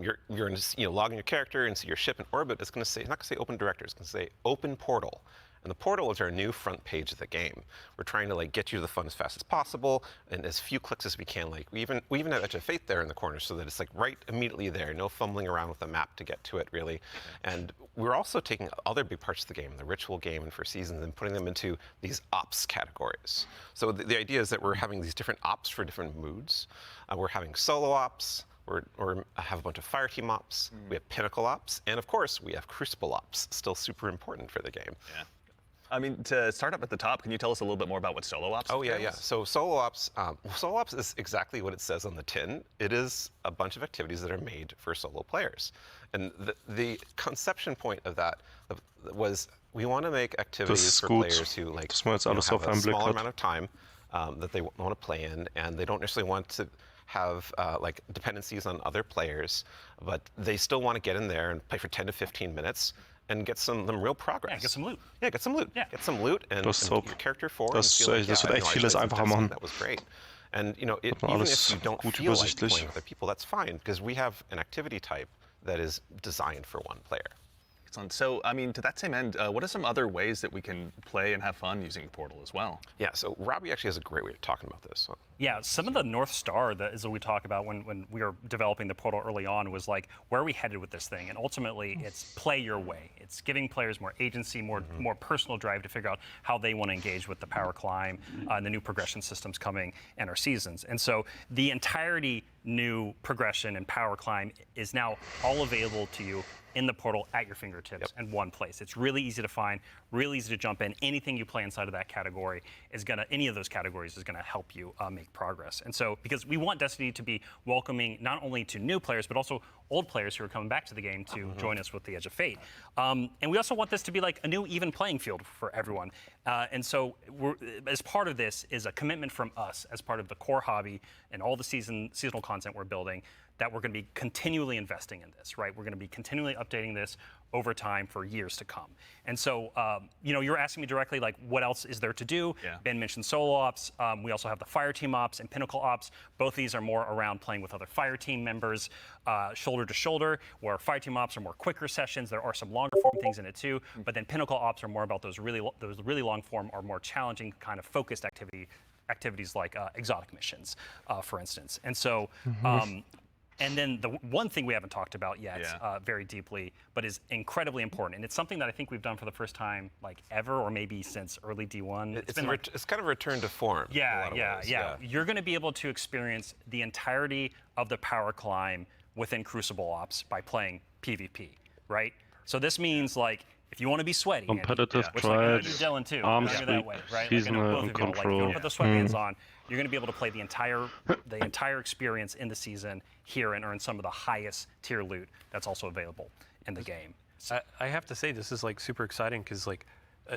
you're going to log in your character and see your ship in orbit. It's going to say, it's not going to say open director. It's going to say open portal. And the portal is our new front page of the game. We're trying to get you to the fun as fast as possible and as few clicks as we can. We even have Edge of Fate there in the corner so that it's right immediately there. No fumbling around with the map to get to it, really. And we're also taking other big parts of the game, the ritual game and for seasons, and putting them into these ops categories. So the idea is that we're having these different ops for different moods. We're having solo ops. We have a bunch of fireteam ops. We have pinnacle ops. And of course, we have crucible ops, still super important for the game. Yeah. I mean, to start up at the top, can you tell us a little bit more about what solo ops is? Oh, yeah. So solo ops is exactly what it says on the tin. It is a bunch of activities that are made for solo players. And the conception point of that was, we want to make activities for players who have a smaller amount of time that they want to play in, and they don't necessarily want to have dependencies on other players, but they still want to get in there and play for 10 to 15 minutes and get some real progress. Yeah, get some loot. Yeah, get some loot. Yeah. Get some loot and Das ist get top. your character forward. Das and feel wird echt vieles einfacher machen. That was great. And even alles if you don't gut feel like übersichtlich. playing with other people, that's fine, because we have an activity type that is designed for one player. Excellent. So, I mean, to that same end, what are some other ways that we can play and have fun using Portal as well? Yeah, so Robbie actually has a great way of talking about this. Yeah, some of the North Star that is what we talk about when we were developing the Portal early on was where are we headed with this thing? And ultimately, it's play your way. It's giving players more agency, more personal drive to figure out how they want to engage with the power climb and the new progression systems coming and our seasons. And so the entirety new progression and power climb is now all available to you in the Portal at your fingertips in one place. It's really easy to find, really easy to jump in. Anything you play inside of that category any of those categories is gonna help you make progress. And so, because we want Destiny to be welcoming not only to new players, but also old players who are coming back to the game to join us with the Edge of Fate. And we also want this to be like a new even playing field for everyone. And so, as part of this is a commitment from us as part of the core hobby and all the seasonal content we're building, that we're going to be continually investing in this, right? We're going to be continually updating this over time for years to come. And so, you're asking me directly, what else is there to do? Yeah. Ben mentioned solo ops. We also have the fire team ops and pinnacle ops. Both of these are more around playing with other fire team members, shoulder to shoulder, where fire team ops are more quicker sessions. There are some longer form things in it too, but then pinnacle ops are more about those really long form or more challenging kind of focused activities like exotic missions, for instance. And so, and then the one thing we haven't talked about yet very deeply, but is incredibly important, and it's something that I think we've done for the first time ever, or maybe since early D1. It's kind of a return to form. Yeah. You're going to be able to experience the entirety of the power climb within Crucible Ops by playing PvP, right? So this means if you want to be sweaty, Competitive which I do drives, Dylan too, arms that way, right? seasonal and If control. you put the sweatbands on, you're going to be able to play the entire experience in the season here and earn some of the highest tier loot that's also available in the game. I have to say, this is super exciting, because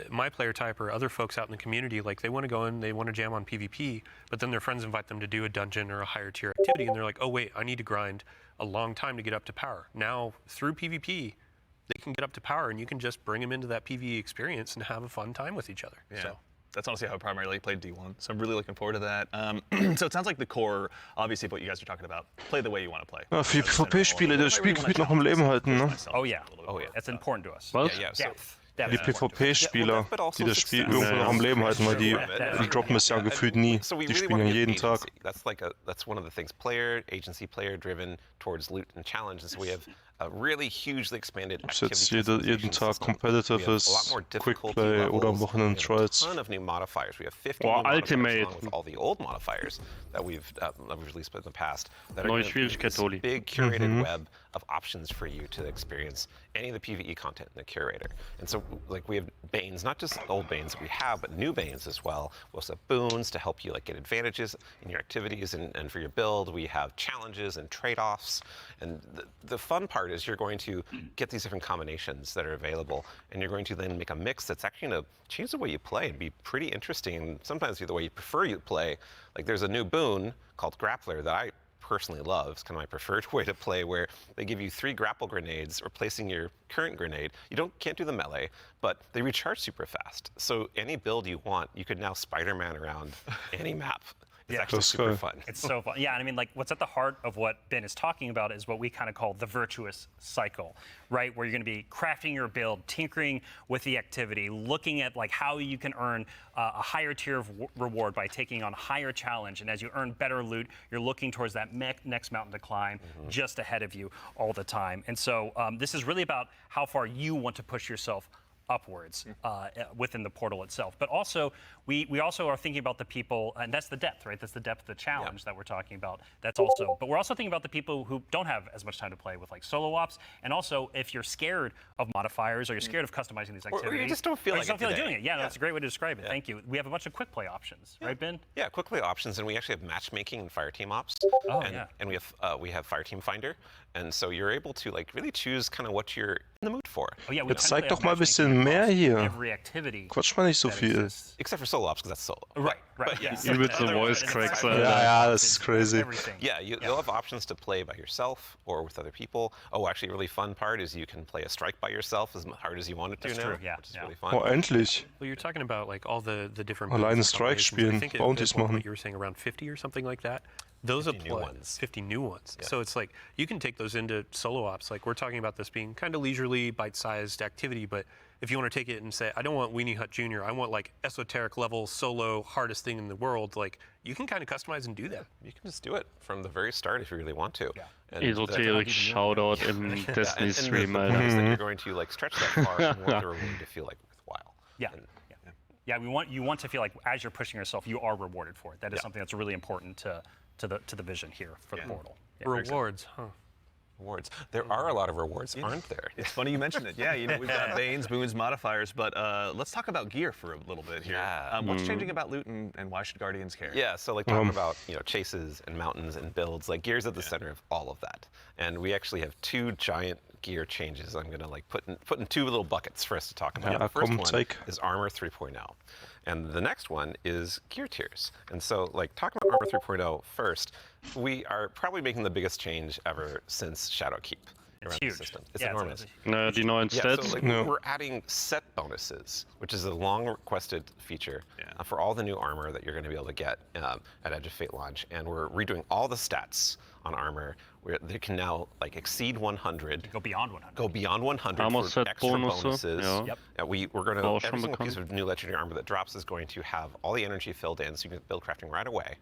my player type or other folks out in the community, they want to go in, they want to jam on PvP, but then their friends invite them to do a dungeon or a higher tier activity, and they're like, oh wait, I need to grind a long time to get up to power. Now, through PvP, they can get up to power, and you can just bring them into that PvE experience and have a fun time with each other. Yeah. So. That's honestly how I primarily played D1, so I'm really looking forward to that. So it sounds like the core, obviously, of what you guys are talking about, play the way you want to play. Ja, für die PvP-Spiele das Spielgebiet noch am Leben halten, ne? Oh yeah. That's important to us. Was? Yeah, so Die PvP-Spieler, die das Spiel irgendwo noch am Leben halten, weil die droppen es ja gefühlt nie. So we Die really spielen want ja to jeden get Tag. agency. That's one of the things. Player agency, player driven towards loot and challenge. And so we have a really hugely expanded Ob es jetzt activity jeden Tag system. competitive We have a ist, lot more Quick difficulty Play oder am levels. Wochenende We have a Trials. ton of new modifiers. We have 50 Boah, new modifiers Ultimate. along with all the old modifiers that we've released in the past. That are Neue gonna be Schwierigkeit, this Oli. big curated web of options for you to experience any of the PvE content in the curator. And so like we have Banes, not just old Banes that we have, but new Banes as well. We also have boons to help you like get advantages in your activities and for your build. We have challenges and trade-offs. And the fun part is you're going to get these different combinations that are available, and you're going to then make a mix that's actually going to change the way you play and be pretty interesting, and sometimes be the way you prefer you play. Like there's a new boon called Grappler that I personally love. It's kind of my preferred way to play, where they give you 3 grapple grenades replacing your current grenade. You can't do the melee, but they recharge super fast. So any build you want, you could now Spider-Man around any map. It's actually super fun. It's so fun. Yeah, and I mean, like, what's at the heart of what Ben is talking about is what we kind of call the virtuous cycle, right? Where you're going to be crafting your build, tinkering with the activity, looking at like how you can earn a higher tier of reward by taking on higher challenge. And as you earn better loot, you're looking towards that next mountain to climb just ahead of you all the time. And so this is really about how far you want to push yourself upwards within the portal itself. But also, we also are thinking about the people, and that's the depth, right? That's the depth of the challenge that we're talking about. That's also, but we're also thinking about the people who don't have as much time to play with like solo ops, and also if you're scared of modifiers or you're scared of customizing these activities. Or you just don't feel like doing it. Yeah, that's a great way to describe it. Thank you. We have a bunch of quick play options, right, Ben? Yeah, quick play options, and we actually have matchmaking and Fireteam ops. And we have Fireteam Finder, and so you're able to like really choose kind of what you're in the mood for. Jetzt zeig doch mal ein bisschen mehr hier. Quatsch mal nicht so viel. Except for solo ops, because that's solo. Right. Yeah. Übelste voice cracks. Ja, das ist crazy. Yeah, you'll have options to play by yourself or with other people. Oh, actually, a really fun part is you can play a strike by yourself as hard as you want it to now, which is really fun. Oh, endlich. Well, you're talking about like all the different. Alleine Strike spielen, Bounties machen. You were saying around 50 or something like that. Those 50 new ones. 50 new ones. Yeah. So it's like you can take those into solo ops. Like we're talking about this being kind of leisurely, bite-sized activity, but if you want to take it and say, I don't want Weenie Hut Jr., I want like esoteric level solo hardest thing in the world, like you can kind of customize and do that. You can just do it from the very start if you really want to. Yeah. Esoteric Shoutout im Destiny Stream. That you're going to like stretch that far and want the reward to feel like worthwhile. Yeah, you want to feel like as you're pushing yourself, you are rewarded for it. That is something that's really important to the vision here for the portal. Rewards, huh? Rewards. There are a lot of rewards, aren't there? It's funny you mentioned it. Yeah, we've got Banes, boons, modifiers, but let's talk about gear for a little bit here. Yeah. What's changing about loot, and why should Guardians care? Yeah, so like talking about chases and mountains and builds, like gear's at the center of all of that. And we actually have 2 giant gear changes I'm going to like put in 2 little buckets for us to talk about. The first one is Armor 3.0. And the next one is gear tiers. And so like talking about Armor 3.0 first, we are probably making the biggest change ever since Shadowkeep. It's huge. System. It's enormous. Die neuen Stats. So like, we're adding set bonuses, which is a long-requested feature for all the new armor that you're going to be able to get at Edge of Fate launch. And we're redoing all the stats on armor, where they can now like exceed 100. Go beyond 100. Go beyond 100 Armor for set extra bonuses. Yeah. We're going to, every single piece of new legendary armor that drops is going to have all the energy filled in, so you can build crafting right away.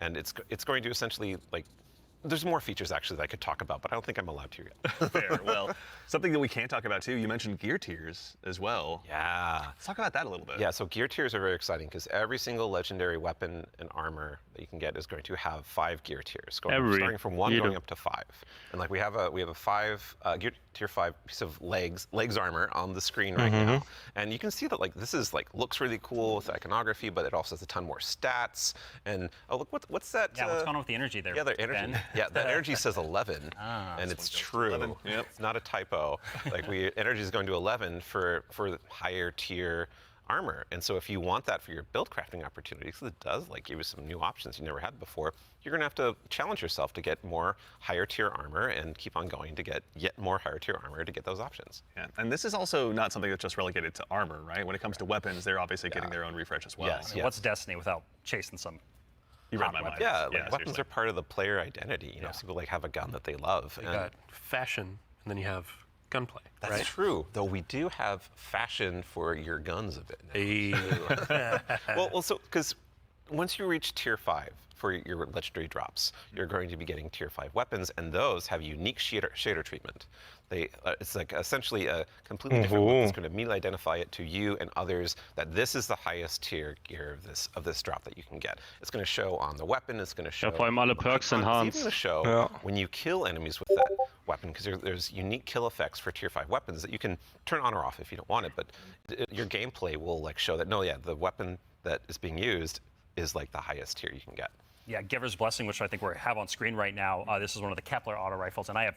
And it's going to essentially like, there's more features actually that I could talk about, but I don't think I'm allowed to yet. Fair. Well, something that we can talk about too, you mentioned gear tiers as well. Yeah. Let's talk about that a little bit. Yeah, so gear tiers are very exciting because every single legendary weapon and armor that you can get is going to have 5 gear tiers, starting from 1 going up to 5. And like we have a 5 gear tier 5 piece of legs armor on the screen right now, and you can see that like this is like looks really cool with the iconography, but it also has a ton more stats. And oh look, what's that? Yeah, what's going on with the energy there? Yeah, the energy. Ben? Yeah, the energy says 11, and it's true. 11. Yep. It's not a typo. Like energy is going to 11 for higher tier armor. And so if you want that for your build crafting opportunities, it does like give you some new options you never had before. You're going to have to challenge yourself to get more higher tier armor and keep on going to get yet more higher tier armor to get those options. Yeah, and this is also not something that's just relegated to armor, right? When it comes to weapons, they're obviously getting their own refresh as well. Yes, What's Destiny without chasing some? You read my mind. Yeah, like weapons are part of the player identity. You know, some people like have a gun that they love. You got fashion, and then you have gunplay. That's true. Though we do have fashion for your guns a bit now. Well, so because once you reach tier 5 for your legendary drops, you're going to be getting tier 5 weapons, and those have unique shader treatment. It's like essentially a completely different weapon that's going to immediately identify it to you and others that this is the highest tier gear of this drop that you can get. It's going to show on the weapon. It's going to show. Vor allem alle Perks It's even going to show when you kill enemies with that weapon because there's unique kill effects for tier 5 weapons that you can turn on or off if you don't want it, but your gameplay will like show that, no, yeah, the weapon that is being used is like the highest tier you can get. Yeah, Giver's Blessing, which I think we have on screen right now. This is one of the Kepler auto rifles, and I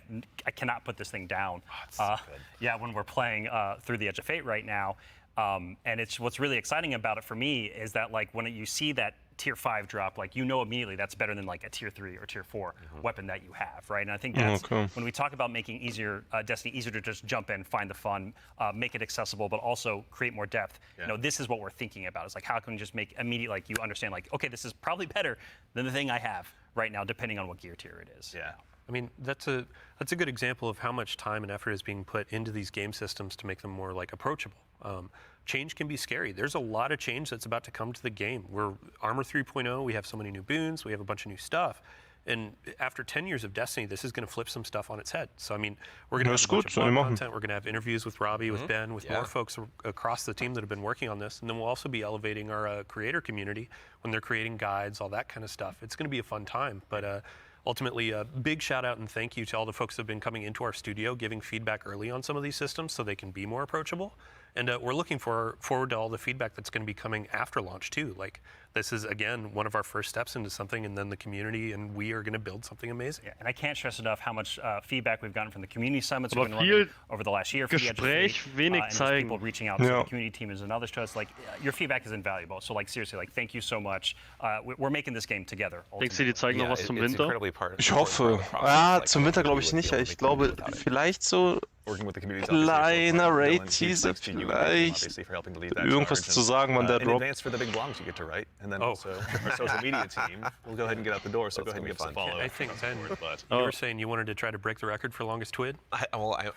cannot put this thing down. Oh, it's so good. Yeah, when we're playing through the Edge of Fate right now, and it's what's really exciting about it for me is that like when you see that tier 5 drop, like you know immediately that's better than like a tier 3 or tier 4 weapon that you have, right? And I think that's when we talk about making Destiny easier to just jump in, find the fun, make it accessible, but also create more depth. You know, this is what we're thinking about. It's like how can we just make immediate, like you understand, like okay, this is probably better than the thing I have right now, depending on what gear tier it is. Yeah. I mean, that's a good example of how much time and effort is being put into these game systems to make them more like approachable. Change can be scary. There's a lot of change that's about to come to the game. We're Armor 3.0, we have so many new boons, we have a bunch of new stuff. And after 10 years of Destiny, this is going to flip some stuff on its head. So, I mean, we're going to have a bunch of blog content. We're going to have interviews with Robbie, with Ben, with more folks across the team that have been working on this. And then we'll also be elevating our creator community when they're creating guides, all that kind of stuff. It's going to be a fun time. But ultimately, a big shout out and thank you to all the folks that have been coming into our studio, giving feedback early on some of these systems so they can be more approachable. And we're looking forward to all the feedback that's going to be coming after launch too. Like this is again one of our first steps into something, and then the community and we are going to build something amazing. Yeah, and I can't stress enough how much feedback we've gotten from the community summits we've been running over the last year. For Gespräch, wenig and zeigen. People reaching out to the community team and others to us. Like your feedback is invaluable. So like seriously, like thank you so much. We're making this game together. Denkst du, die zeigen noch was zum Winter? Ich hoffe. Zum Winter glaube ich nicht. Ich glaube vielleicht so kleiner Raid-Teaser vielleicht. Irgendwas zu sagen, wann der in droppt. advance for the big blogs you get to write, and then also our social media team will go ahead and get out the door. So go ahead and give us a follow. I think Ben, you were saying you wanted to try to break the record for longest twid.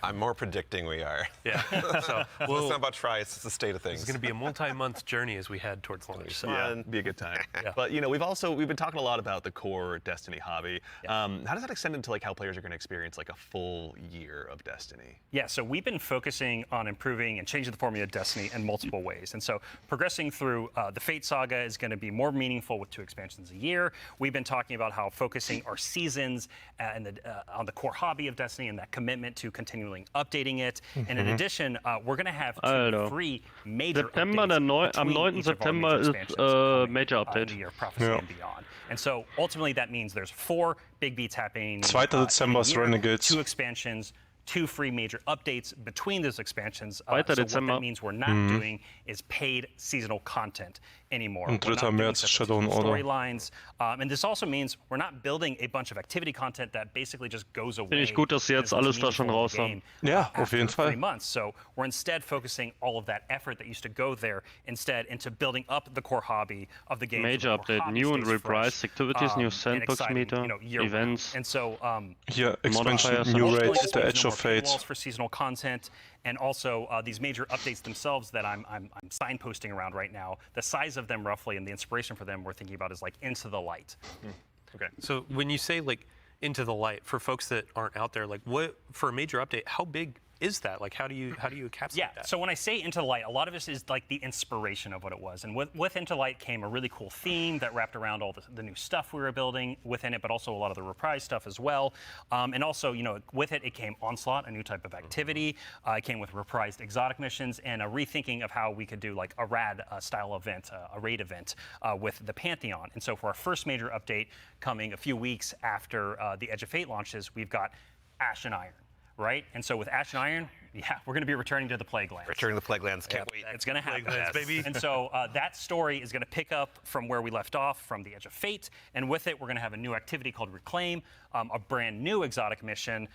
I'm more predicting we are. Yeah. So it's not about try; it's the state of things. It's going to be a multi-month journey as we head towards launch. So. Yeah, be a good time. But you know, we've been talking a lot about the core Destiny hobby. How does that extend into like how players are going to experience like a full year of Destiny? Yeah, so we've been focusing on improving and changing the formula of Destiny in multiple ways. And so progressing through the Fate Saga is going to be more meaningful with 2 expansions a year. We've been talking about how focusing our seasons and on the core hobby of Destiny and that commitment to continually updating it. And in addition, we're going to have 2 free major updates am 9. September ist Major Update. And beyond. And so ultimately that means there's 4 big beats happening. 2. Dezember ist Renegades. 2 expansions. 2 free major updates between those expansions. So 2. what Dezember. that means we're not doing is paid seasonal content anymore. Und We're 3. not doing März separate Shadow and Order. storylines. And this also means we're not building a bunch of activity content that basically just goes away. Finde ich gut, dass sie jetzt alles da schon raus haben. Ja, auf jeden Fall. 3 months. So we're instead focusing all of that effort that used to go there instead into building up the core hobby of the game. Major update, new and reprised activities, new sandbox meter, events. And so hier Expansion, New Raid, the Edge of Fate. For seasonal content, and also these major updates themselves that I'm signposting around right now. The size of them roughly and the inspiration for them we're thinking about is like Into the Light. Okay. So when you say like Into the Light, for folks that aren't out there, like what for a major update, how big is that? Like how do you encapsulate that? So when I say Into the Light, a lot of this is like the inspiration of what it was. And with Into the Light came a really cool theme that wrapped around all the new stuff we were building within it, but also a lot of the reprise stuff as well. And also, you know, with it came Onslaught, a new type of activity. It came with reprised exotic missions and a rethinking of how we could do like a rad style event, a raid event with the Pantheon. And so for our first major update coming a few weeks after the Edge of Fate launches, we've got Ash and Iron. Right? And so with Ash and Iron, we're going to be returning to the Plague Lands. Returning to the Plague Lands, can't wait. It's going to happen. Plague Lands, baby. And so that story is going to pick up from where we left off from the Edge of Fate. And with it, we're going to have a new activity called Reclaim, a brand new exotic mission,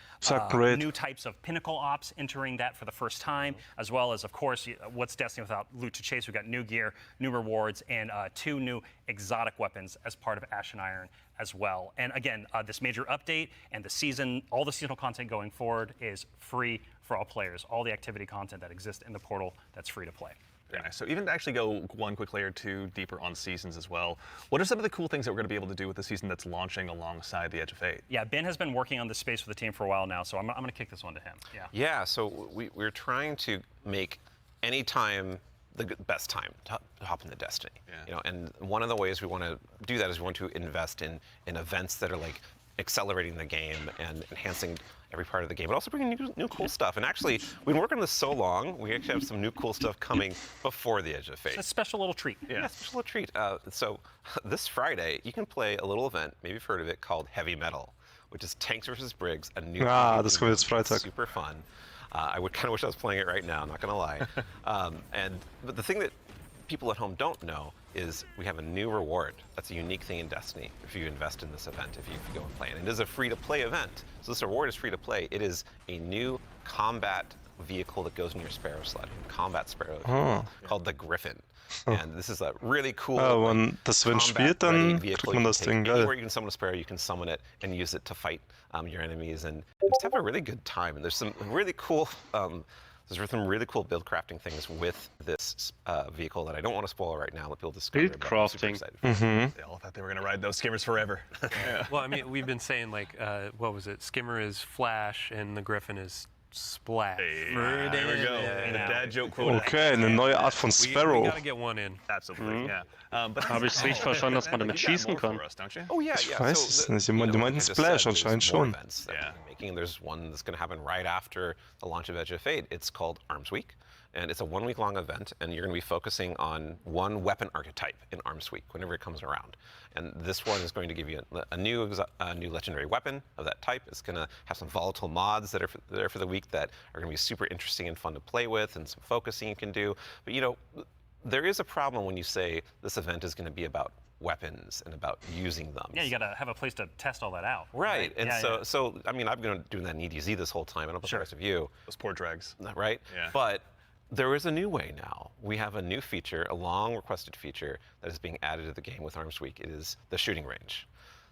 new types of pinnacle ops entering that for the first time, as well as, of course, what's Destiny without loot to chase? We've got new gear, new rewards, and 2 new exotic weapons as part of Ash and Iron as well. And again, this major update and the season, all the seasonal content going forward is free for all players. All the activity content that exists in the portal, that's free to play. Very nice. So even to actually go one quick layer deeper on seasons as well, what are some of the cool things that we're going to be able to do with the season that's launching alongside the Edge of Fate? Yeah, Ben has been working on this space with the team for a while now, so I'm going to kick this one to him. Yeah, so we're trying to make any time the best time to hop into Destiny. You know, and one of the ways we want to do that is we want to invest in events that are like accelerating the game and enhancing every part of the game, but also bringing new cool stuff. And actually, we've been working on this so long, we actually have some new cool stuff coming before the Edge of Fate. It's a special little treat. Yeah, special little treat. So this Friday, you can play a little event, maybe you've heard of it, called Heavy Metal, which is Tanks versus Briggs, a new das kommt jetzt Freitag. super fun. I would kind of wish I was playing it right now, not gonna lie. But the thing that people at home don't know is we have a new reward. That's a unique thing in Destiny if you invest in this event, if you go and play. And it is a free-to-play event. So this reward is free to play. It is a new combat vehicle that goes in your Sparrow sled, a combat Sparrow called the Griffin. And this is a really cool. Wenn das Event spielt, dann kriegt man das Ding, geil. Anywhere you can summon a Sparrow, you can summon it and use it to fight your enemies and just have a really good time. And there's some really cool. There's some really cool build crafting things with this vehicle that I don't want to spoil right now. Let people discover. Build crafting. They all thought they were going to ride those skimmers forever. Yeah. Well, I mean, we've been saying like, what was it? Skimmer is Flash and the Griffin is Splash. Hey, there we go. And the dad joke quote. Okay, eine neue Art von We Sparrow. gotta get one in. Absolutely, yeah. But Habe ich es richtig verstanden, dass man damit schießen kann? Oh yeah, Ich yeah. weiß es nicht. Die meinten Splash anscheinend schon. Yeah. There's one that's going to happen right after the launch of Edge of Fate. It's called Arms Week, and it's a 1 week long event, and you're going to be focusing on one weapon archetype in Arms Week whenever it comes around. And this one is going to give you a new legendary weapon of that type. It's going to have some volatile mods that are there for the week that are going to be super interesting and fun to play with, and some focusing you can do. But you know, there is a problem when you say this event is going to be about weapons and about using them. Yeah, you got to have a place to test all that out. Right, and so I mean, I've been doing that in EDZ this whole time. I don't know about the rest of you. Those poor dregs. Right? Yeah. But there is a new way now. We have a new feature, a long requested feature that is being added to the game with Arms Week. It is the shooting range.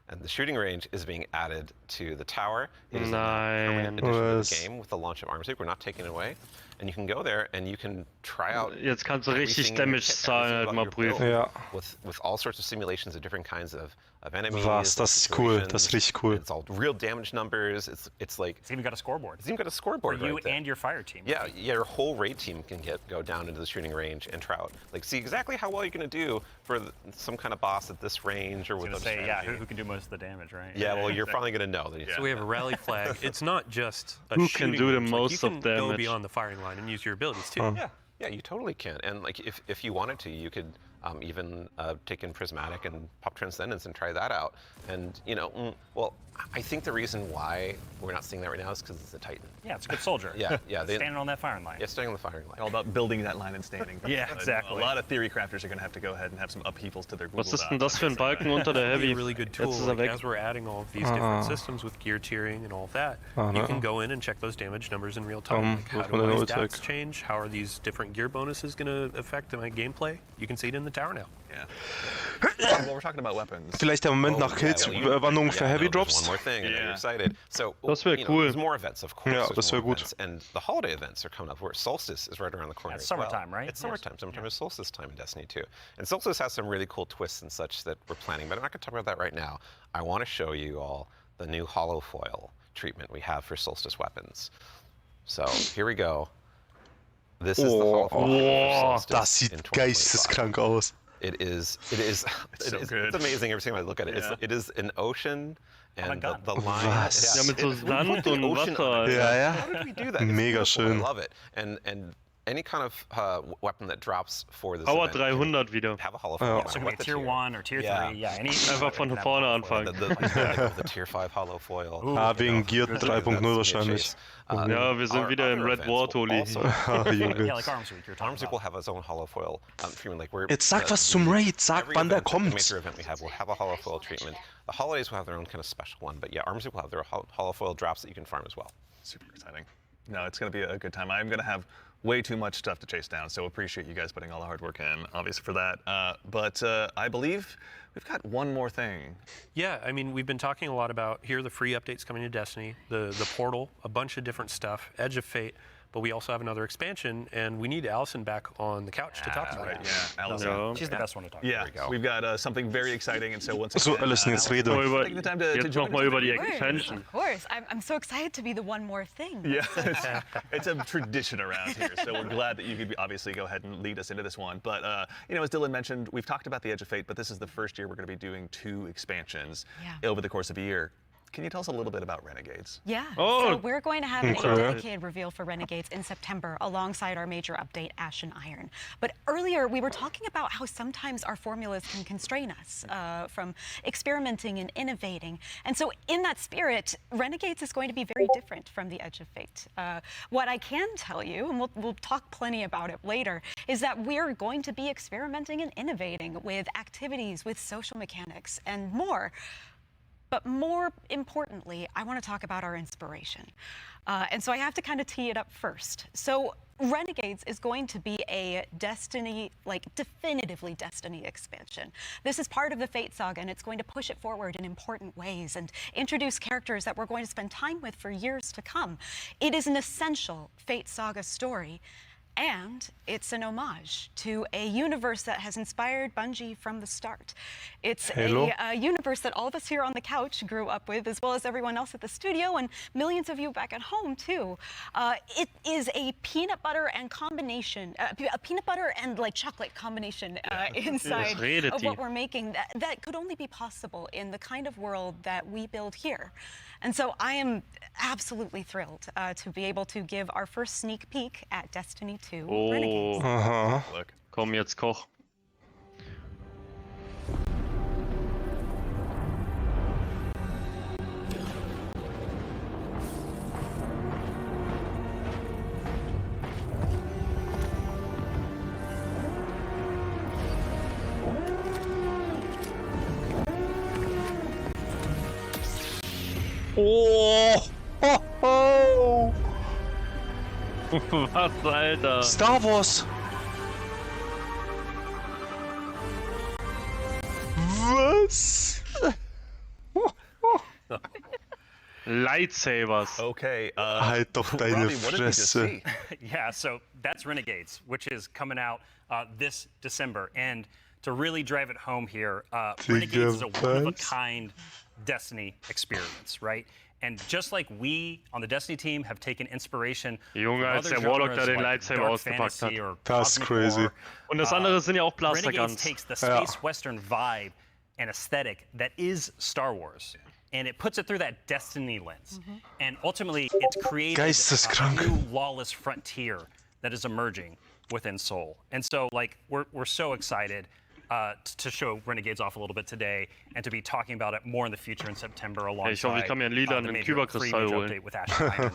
And the shooting range is being added to the tower. It is a permanent addition to the game with the launch of Arms Week. We're not taking it away. And you can go there and you can try out. Jetzt kannst du richtig Damage-Zahlen halt mal prüfen. Ja. With all sorts of simulations of different kinds of enemies. Was, das ist cool. Das ist richtig cool. It's all real damage numbers. It's like. It's even got a scoreboard. It's even got a scoreboard for you right there. and your fire team. Yeah, your whole raid team can go down into the shooting range and try out, like, see exactly how well you're going to do for some kind of boss at this range or with a strategy. Yeah, who can do most of the damage, right? Yeah, well, you're probably going to know. That So we have a rally flag. It's not just a Who shooting can do the range. most you can of damage? go beyond the firing line and use your abilities too. Yeah, you totally can. And like, if you wanted to, you could even take in Prismatic and pop Transcendence and try that out. And you know, well, I think the reason why we're not seeing that right now is because it's a Titan. Yeah, it's a good soldier. Yeah. Standing on that firing line. Yeah, standing on the firing line. All about building that line and standing. Yeah, exactly. A lot of theory crafters are going to have to go ahead and have some upheavals to their Google Was ist denn das für ein Balken unter der It'd be Heavy? a really good tool. Jetzt ist er Like, weg. as we're adding all of these different systems with gear tiering and all of that, you can go in and check those damage numbers in real time. Like, how do my stats change? How are these different gear bonuses going to affect my gameplay? You can see it in the tower now. Yeah. Well, we're talking about weapons. Vielleicht der Moment nach Kills, wann ungefähr Heavy Drops? One more thing, and you're excited. So, Das wäre cool. There's more events, of course. Ja, there's das wäre more gut. events. And the holiday events are coming up, where Solstice is right around the corner. It's as well. summertime, right? It's summertime. Summertime is Solstice time in Destiny 2. And Solstice has some really cool twists and such that we're planning, but I'm not going to talk about that right now. I want to show you all the new hollow foil treatment we have for Solstice weapons. So, here we go. This is the hollow foil for Solstice Das sieht in 2025. geisteskrank aus. It is so good. It's amazing every time I look at it. It is an ocean and the line. Was? Ja, mit so Sand we put the und ocean Wasser. on it. Ja, How did we do that? Mega It's beautiful. schön. I love it. And any kind of weapon that drops for this Power event 300 wieder. have a hollow foil. So it could be tier 1 or tier 3. Yeah. Yeah, any. Einfach von vorne anfangen. The tier 5 hollow foil. Wegen Gear 3.0 wahrscheinlich. Ja, wir sind wieder im Red War, Toli. Yeah, like Arms Week. You're talking Arms Week will have its own hollow foil treatment. Like we're, Jetzt sag was zum Raid, sag every wann der event, kommt. Major event we have will have a hollow foil treatment. The holidays will have their own kind of special one, but yeah, Arms Week will have their hollow foil drops that you can farm as well. Super exciting. No, it's going to be a good time. I'm going to have way too much stuff to chase down, so appreciate you guys putting all the hard work in, obviously, for that. But I believe we've got one more thing. Yeah, I mean, we've been talking a lot about, here are the free updates coming to Destiny, the portal, a bunch of different stuff, Edge of Fate, but we also have another expansion, and we need Allison back on the couch to talk about it. Yeah, Allison. Ja. She's the best one to talk Yeah, There we go. we've got something very exciting, and so once So, again, Allison, jetzt rede. taking the time to Jetzt join nochmal us. über die Of course, Expansion. Of course. I'm so excited to be the one more thing. Yeah, it's a tradition around here, so we're glad that you could obviously go ahead and lead us into this one. But, you know, as Dylan mentioned, we've talked about the Edge of Fate, but this is the first year we're going to be doing 2 expansions over the course of a year. can you tell us a little bit about Renegades? Yeah, Oh, so we're going to have a okay. dedicated reveal for Renegades in September alongside our major update, Ash and Iron. But earlier we were talking about how sometimes our formulas can constrain us from experimenting and innovating. And so in that spirit, Renegades is going to be very different from the Edge of Fate. What I can tell you, and we'll talk plenty about it later, is that we're going to be experimenting and innovating with activities, with social mechanics, and more. But more importantly, I want to talk about our inspiration. And so I have to kind of tee it up first. So Renegades is going to be a Destiny, like definitively Destiny expansion. This is part of the Fate saga, and it's going to push it forward in important ways and introduce characters that we're going to spend time with for years to come. It is an essential Fate saga story. And it's an homage to a universe that has inspired Bungie from the start. It's a universe that all of us here on the couch grew up with, as well as everyone else at the studio and millions of you back at home too. It is a peanut butter and combination, a peanut butter and like chocolate combination inside of what we're making that could only be possible in the kind of world that we build here. And so I am absolutely thrilled to be able to give our first sneak peek at Destiny 2 Renegades. Look. Komm jetzt, Koch. Oh! Ho, ho! Was, Alter? Star Wars! Was? Lightsabers. Okay. Halt doch deine Robbie, what did we just Fresse. see? Yeah, so that's Renegades, which is coming out this December. And to really drive it home here, Renegades is a one-of-a-kind Destiny experience, right? And just like we on the Destiny team have taken inspiration Junge, from als other der Warlock da genres den like Lightsaber dark ausgepackt fantasy hat. or Das ist cosmic crazy. horror, Und das andere sind ja auch Renegades Blasterguns. takes the space western vibe and aesthetic that is Star Wars, and it puts it through that Destiny lens. And ultimately, it's created a new lawless frontier that is emerging within Seoul. And so, like, we're so excited to show Renegades off a little bit today and to be talking about it more in the future in September alongside Ich hoffe, ich kann mir einen lilanen Kyberkristall holen. with Ash and Iron.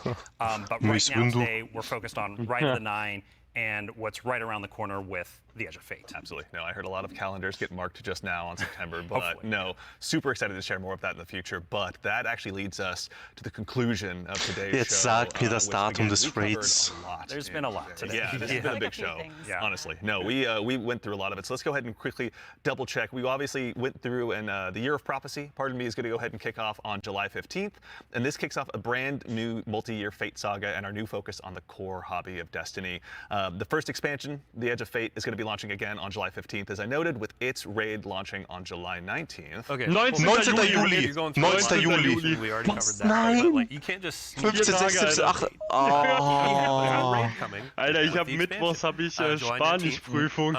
But right now today, we're focused on Rite of the Nine and what's right around the corner with the Edge of Fate. Absolutely. No, I heard a lot of calendars get marked just now on September, but no, super excited to share more of that in the future. But that actually leads us to the conclusion of today's Jetzt show. sag mir das which, Datum again, des we covered Raids. a lot. There's been a lot today. Yeah, this has been a big show, honestly. No, we went through a lot of it. So let's go ahead and quickly double check. We obviously went through, and the Year of Prophecy, pardon me, is going to go ahead and kick off on July 15th. And this kicks off a brand new multi-year Fate saga and our new focus on the core hobby of Destiny. The first expansion, The Edge of Fate, is going to be launching again on July 15th, as I noted, with its raid launching on July 19th. Okay. 19. Juli. You're going 19. Juli. Juli. We already covered that. Nein. But, like, you can't just 15, 16, 17, 18. Oh. Alter, ich hab mittwochs Spanischprüfung.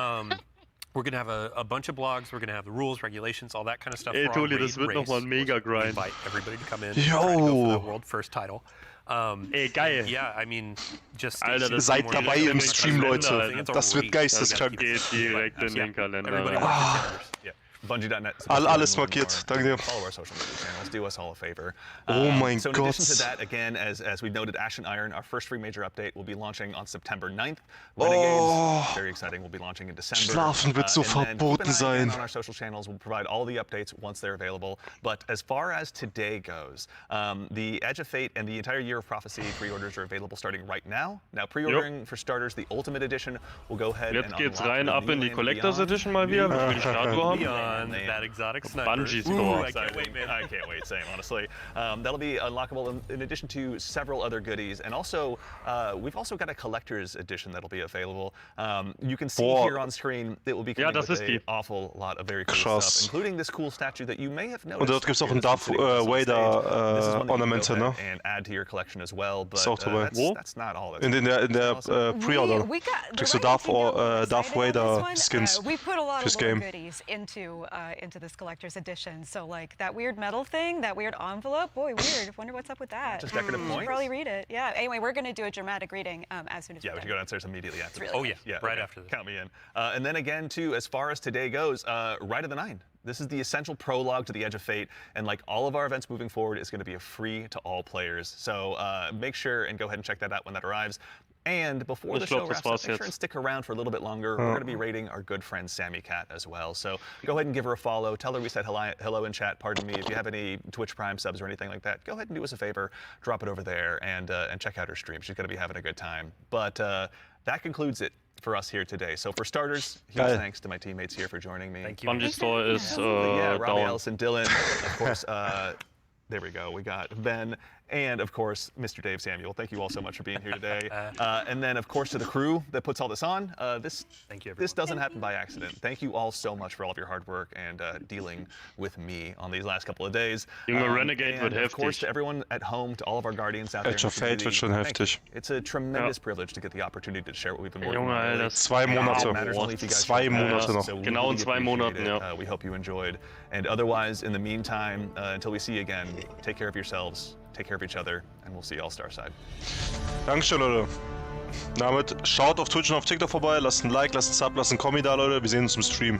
We're going to have a bunch of blogs. We're going to have the rules, regulations, all that kind of stuff. Ey, for our Tuli, das raid wird nochmal ein race. Mega-Grind. We invite everybody to come in. Yo. Try to go for the world first title. Ey, geil. Yeah, I mean, just Alter, das Seid ist dabei im Stream, Leute. Das wird geisteskrank. Geht direkt in den Kalender. Everybody watch the calendars. Yeah. Bungie.net. Alles markiert. Danke dir. Follow our social media channels. Do us all a favor. Oh mein so in Gott. addition to that, again, as we noted, Ash and Iron, our first free major update, will be launching on September 9th. Renegades, very exciting, will be launching in December. Schlafen wird so and then keep verboten an eye sein. on our social channels. We'll provide all the updates once they're available. But as far as today goes, the Edge of Fate and the entire Year of Prophecy pre-orders are available starting right now. Now, pre-ordering for starters, the Ultimate Edition will go ahead Jetzt and geht's unlock rein the ab in die new and Collectors beyond. Edition mal wieder, wenn wir die Statue haben. Beyond that exotic sniper. Bungie Ooh, score. I can't wait, man. I can't wait, same, honestly. That'll be unlockable in addition to several other goodies. And also, we've also got a collector's edition that'll be available. You can see here on screen, it will be coming with an awful lot of very cool stuff, including this cool statue that you may have noticed. Und dort gibt's auch ein Darth Vader Ornamente, ne? And add to your collection as well, but Ist auch dabei. that's not all. In der Pre-Order kriegst du Darth Vader Skins We put a lot fürs of little Game. goodies into into this collector's edition. So like that weird metal thing, that weird envelope, boy, weird. Wonder what's up with that. Just decorative You points? should probably read it. Yeah. Anyway, we're going to do a dramatic reading as soon as Yeah, we should go downstairs immediately after this. really Right after this. Count me in. And then again, too, as far as today goes, Rite of the Nine. This is the essential prologue to the Edge of Fate, and like all of our events moving forward, it's going to be a free to all players. So make sure and go ahead and check that out when that arrives. And before the show wraps up, make sure and stick around for a little bit longer. We're going to be rating our good friend Sammy Cat as well. So go ahead and give her a follow. Tell her we said hello in chat. Pardon me. If you have any Twitch Prime subs or anything like that, go ahead and do us a favor. Drop it over there and check out her stream. She's going to be having a good time. But that concludes it for us here today. So for starters, huge thanks to my teammates here for joining me. Thank you. Bungee store is Yeah, Robbie, down. Allison, Dylan, of course. There we go. We got Ben and, of course, Mr. Dave Samuel. Thank you all so much for being here today. And then, of course, to the crew that puts all this on. Thank you, This doesn't happen by accident. Thank you all so much for all of your hard work and dealing with me on these last couple of days. Junge Renegade wird and, of course, heftig. to everyone at home, to all of our guardians out there. Edge of Fate wird schon heftig. It's a tremendous privilege to get the opportunity to share what we've been working Junge, on. Alter. 2 Monate. Zwei Monate noch. Genau in 2 Monaten, ja. We hope you enjoyed. And otherwise, in the meantime, until we see you again, take care of yourselves, take care of each other, and we'll see you all Starside. Dankeschön, Leute. Damit schaut auf Twitch und auf TikTok vorbei, lasst ein Like, lasst ein Sub, lasst ein Kommi da, Leute. Wir sehen uns im Stream.